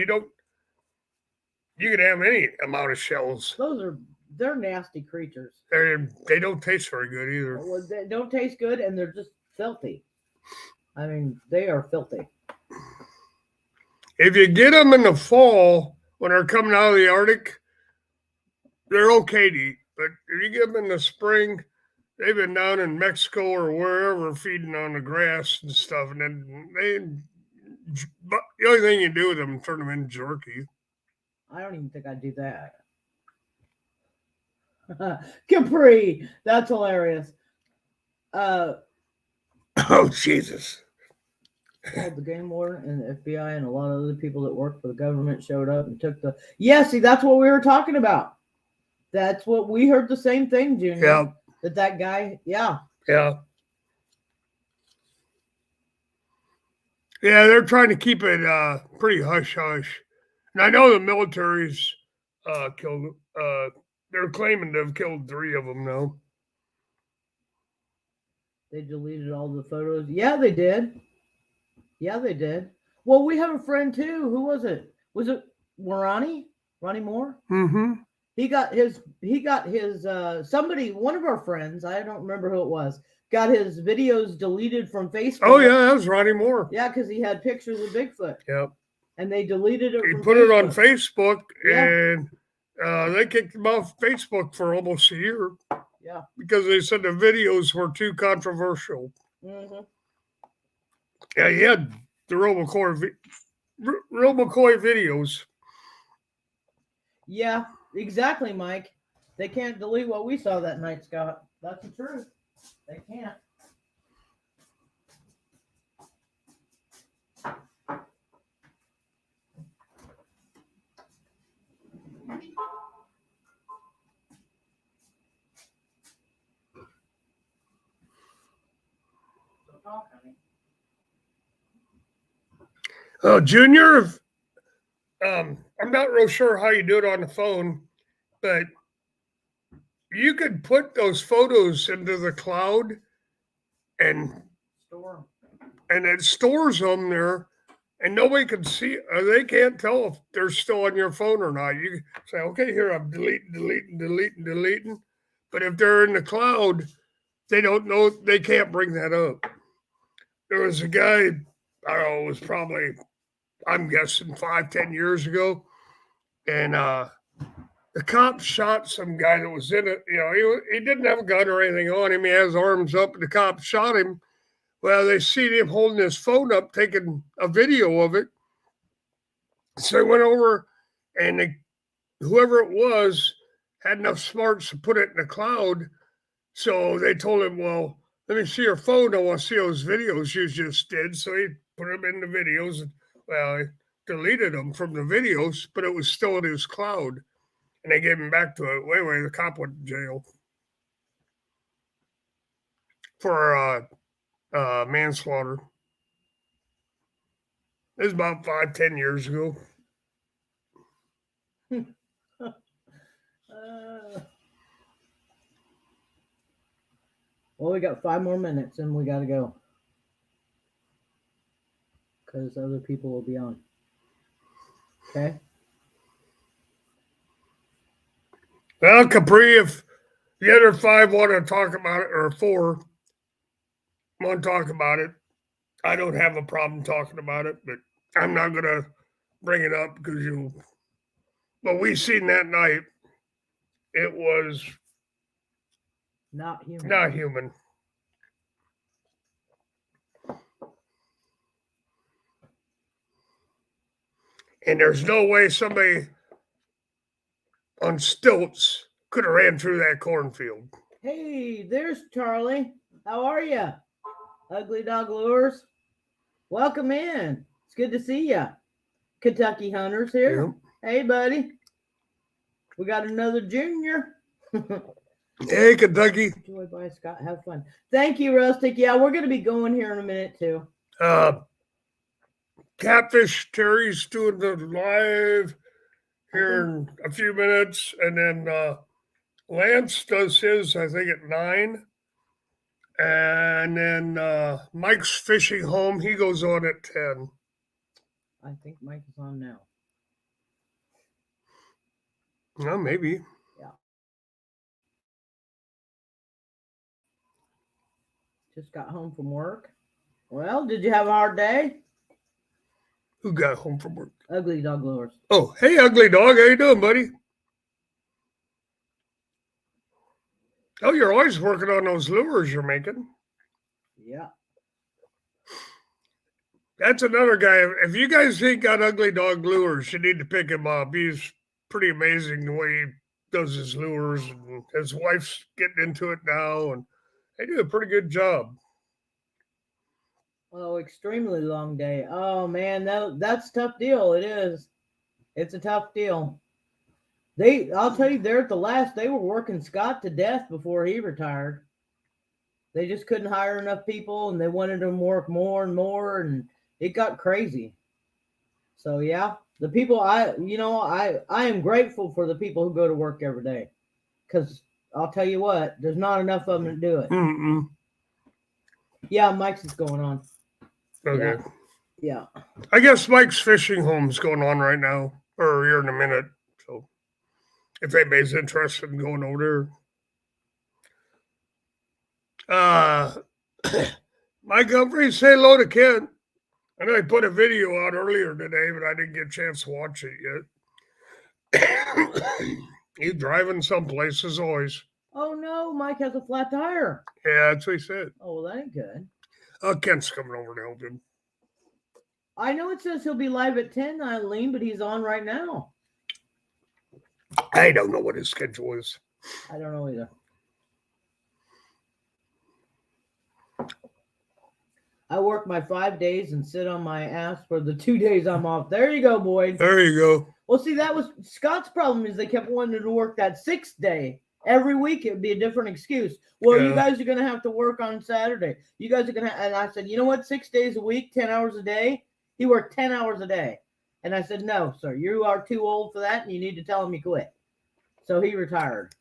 you can have any amount of shells. They're nasty creatures. They don't taste very good either. Well, they don't taste good, and they're just filthy. I mean, they are filthy. If you get them in the fall when they're coming out of the Arctic, they're okay to eat. But if you get them in the spring, they've been down in Mexico or wherever feeding on the grass and stuff, and then the only thing you do with them is turn them into jerky. I don't even think I'd do that. Capri, that's hilarious. Oh, Jesus. Called the game warden and the FBI and a lot of other people that work for the government showed up and took the. Yeah, see, that's what we were talking about. That's what we heard the same thing, Junior. Yeah. That guy, yeah. Yeah. Yeah, they're trying to keep it pretty hush-hush. And I know the military's killed, they're claiming to have killed 3 of them now. They deleted all the photos. Yeah, they did. Yeah, they did. Well, we have a friend too. Who was it? Was it Ronnie Moore? Mm-hmm. He got his somebody, one of our friends, I don't remember who it was, got his videos deleted from Facebook. Oh yeah, that was Ronnie Moore. Yeah, because he had pictures of Bigfoot. Yep. And they deleted it. He put it on Facebook, and they kicked him off Facebook for almost a year. Yeah. Because they said the videos were too controversial. Mm-hmm. Yeah, he had the real McCoy videos. Yeah, exactly, Mike. They can't delete what we saw that night, Scott. That's the truth. They can't. talk, honey. Oh, Junior, I'm not real sure how you do it on the phone, but you could put those photos into the cloud and Store. and it stores them there, and nobody can see. They can't tell if they're still on your phone or not. You say, "Okay, here I'm deleting." But if they're in the cloud, they don't know. They can't bring that up. There was a guy. I don't know. It was probably, I'm guessing, 5, 10 years ago, and the cop shot some guy that was in it. He didn't have a gun or anything on him. He had his arms up, and the cop shot him. Well, they seen him holding his phone up, taking a video of it. So they went over, and whoever it was had enough smarts to put it in the cloud. So they told him, "Well, let me see your phone. I want to see those videos you just did." So he put them in the videos. And, well, he deleted them from the videos, but it was still in his cloud. And they gave him back to it. Wait, the cop went to jail for manslaughter. It was about 5, 10 years ago. Well, we got 5 more minutes and we got to go. Because other people will be on. Okay? Well, Capri, if the other 5 want to talk about it, or 4 want to talk about it, I don't have a problem talking about it, but I'm not going to bring it up because but we seen that night. It was not human. Not human. And there's no way somebody on stilts could have ran through that cornfield. Hey, there's Charlie. How are you? Ugly Dog Lures. Welcome in. It's good to see you. Kentucky Hunters here. Yep. Hey, buddy. We got another junior. Hey, Kentucky. Enjoy by Scott. Have fun. Thank you, Rustic. Yeah, we're going to be going here in a minute, too. Catfish Terry's doing the live here in a few minutes. And then Lance does his, I think, at 9. And then Mike's fishing home. He goes on at 10. I think Mike is on now. Well, maybe. Yeah. Just got home from work. Well, did you have a hard day? Who got home from work? Ugly Dog Lures. Oh, hey, Ugly Dog. How you doing, buddy? Oh, you're always working on those lures you're making. Yeah. That's another guy. If you guys think got Ugly Dog lures, you need to pick him up. He's pretty amazing the way he does his lures. And his wife's getting into it now, and they do a pretty good job. Oh, extremely long day. Oh, man, that's a tough deal. It is. It's a tough deal. I'll tell you, they're at the last. They were working Scott to death before he retired. They just couldn't hire enough people, and they wanted him to work more and more, and it got crazy. So yeah, the people I am grateful for the people who go to work every day, because I'll tell you what, there's not enough of them to do it. Mm-mm. Yeah, Mike's is going on. Okay. Yeah. I guess Mike's fishing home's going on right now, or here in a minute. So if anybody's interested in going over there. Mike Humphreys, say hello to Ken. I know he put a video out earlier today, but I didn't get a chance to watch it yet. He's driving someplace as always. Oh no, Mike has a flat tire. Yeah, that's what he said. Oh, well, that ain't good. Kent's coming over to help him. I know it says he'll be live at 10, Eileen, but he's on right now. I don't know what his schedule is. I don't know either. I work my 5 days and sit on my ass for the 2 days I'm off. There you go, Boyd. There you go. Well, see, that was Scott's problem is they kept wanting to work that 6th day Every week it would be a different excuse. Well, you Yeah. guys are going to have to work on Saturday. You guys are going to, and I said, you know what? 6 days a week, 10 hours a day. He worked 10 hours a day. And I said, no, sir, you are too old for that, and you need to tell him you quit. So he retired.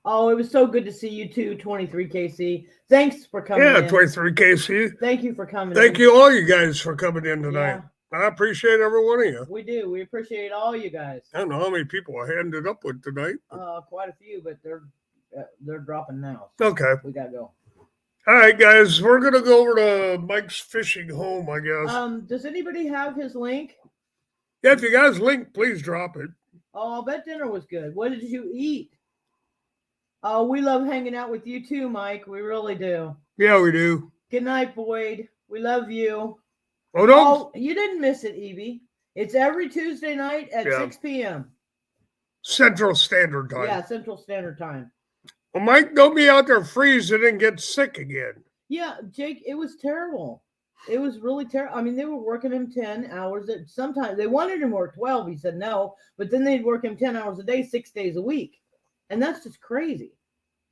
Oh, it was so good to see you too, 23KC. Thanks for coming in. 23KC. Thank you for coming Thank in. you all you guys for coming in tonight. Yeah, I appreciate every one of you. we do. We appreciate all you guys. I don't know how many people I ended up with tonight. Quite a few, but they're dropping now. So Okay. we gotta go. All right, guys. We're going to go over to Mike's fishing home, I guess. Does anybody have his link? Yeah, if you guys link, please drop it. Oh, I'll bet dinner was good. What did you eat? Oh, we love hanging out with you too, Mike. We really do. Yeah, we do. Good night, Boyd. We love you. Oh, no. Oh, you didn't miss it, Evie. It's every Tuesday night at 6 p.m. Central Standard Time. Yeah, Central Standard Time. Well, Mike, don't be out there freezing and get sick again. Yeah, Jake, it was terrible. It was really terrible. I mean, they were working him 10 hours. Sometimes they wanted him to work 12. He said no, but then they'd work him 10 hours a day, 6 days a week. And that's just crazy.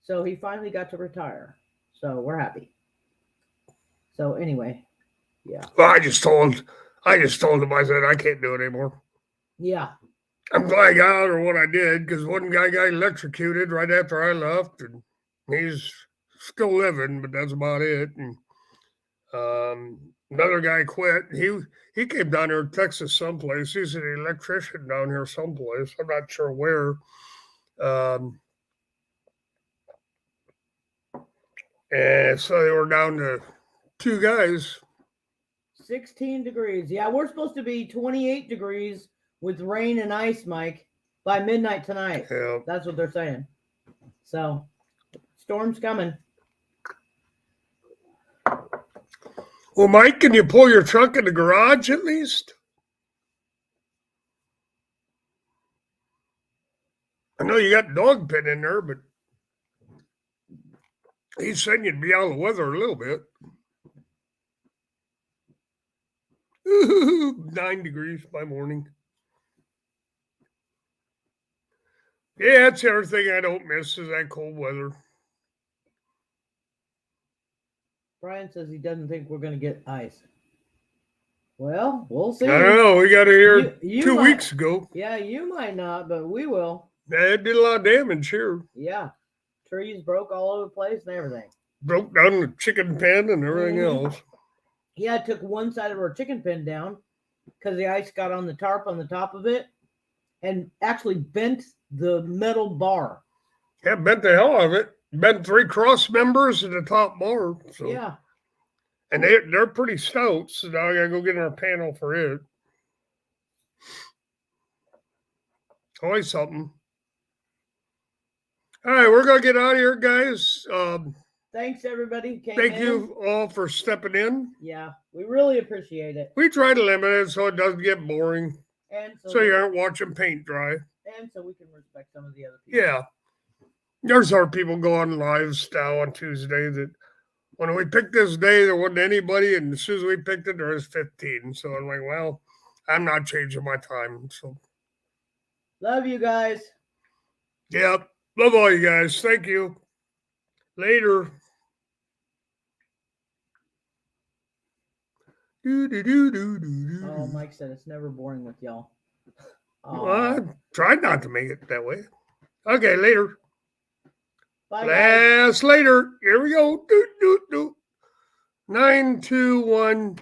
So he finally got to retire. So we're happy. So anyway, yeah. Well, I just told him, I said, I can't do it anymore. Yeah. I'm glad I got out of what I did because one guy got electrocuted right after I left, and he's still living, but that's about it. And another guy quit. He came down here to Texas someplace. He's an electrician down here someplace. I'm not sure where. And so they were down to 2 guys. 16 degrees. Yeah, we're supposed to be 28 degrees with rain and ice, Mike, by midnight tonight. Yeah. That's what they're saying. So, storm's coming. Well, Mike, can you pull your truck in the garage at least? I know you got dog pen in there, but he said you'd be out of the weather a little bit. 9 degrees by morning. Yeah, that's the other thing I don't miss is that cold weather. Brian says he doesn't think we're going to get ice. Well, we'll see. I don't know. We got it here You 2 might- weeks ago. Yeah, you might not, but we will. That did a lot of damage here. Yeah. Trees broke all over the place and everything. Broke down the chicken pen and everything else. Yeah, it took one side of our chicken pen down because the ice got on the tarp on the top of it and actually bent the metal bar. Yeah, bent the hell out of it. Bent 3 cross members in the top bar. So. Yeah. And they're pretty stout, so now I gotta go get our panel for it. Always something. All right, we're gonna get out of here, guys. Thanks, everybody who came Thank in. you all for stepping in. Yeah, we really appreciate it. We try to limit it so it doesn't get boring, And so you aren't watching paint dry. And so we can respect some of the other people. Yeah. There's our people going live style on Tuesday that when we picked this day, there wasn't anybody, and as soon as we picked it, there was 15. So I'm like, well, I'm not changing my time. So Love you guys. yeah, love all you guys. Thank you. Later. Oh, Mike said it's never boring with y'all. Well, I tried not to make it that way. Okay, later. Bye, guys. Last later. Here we go. 9, 2, 1.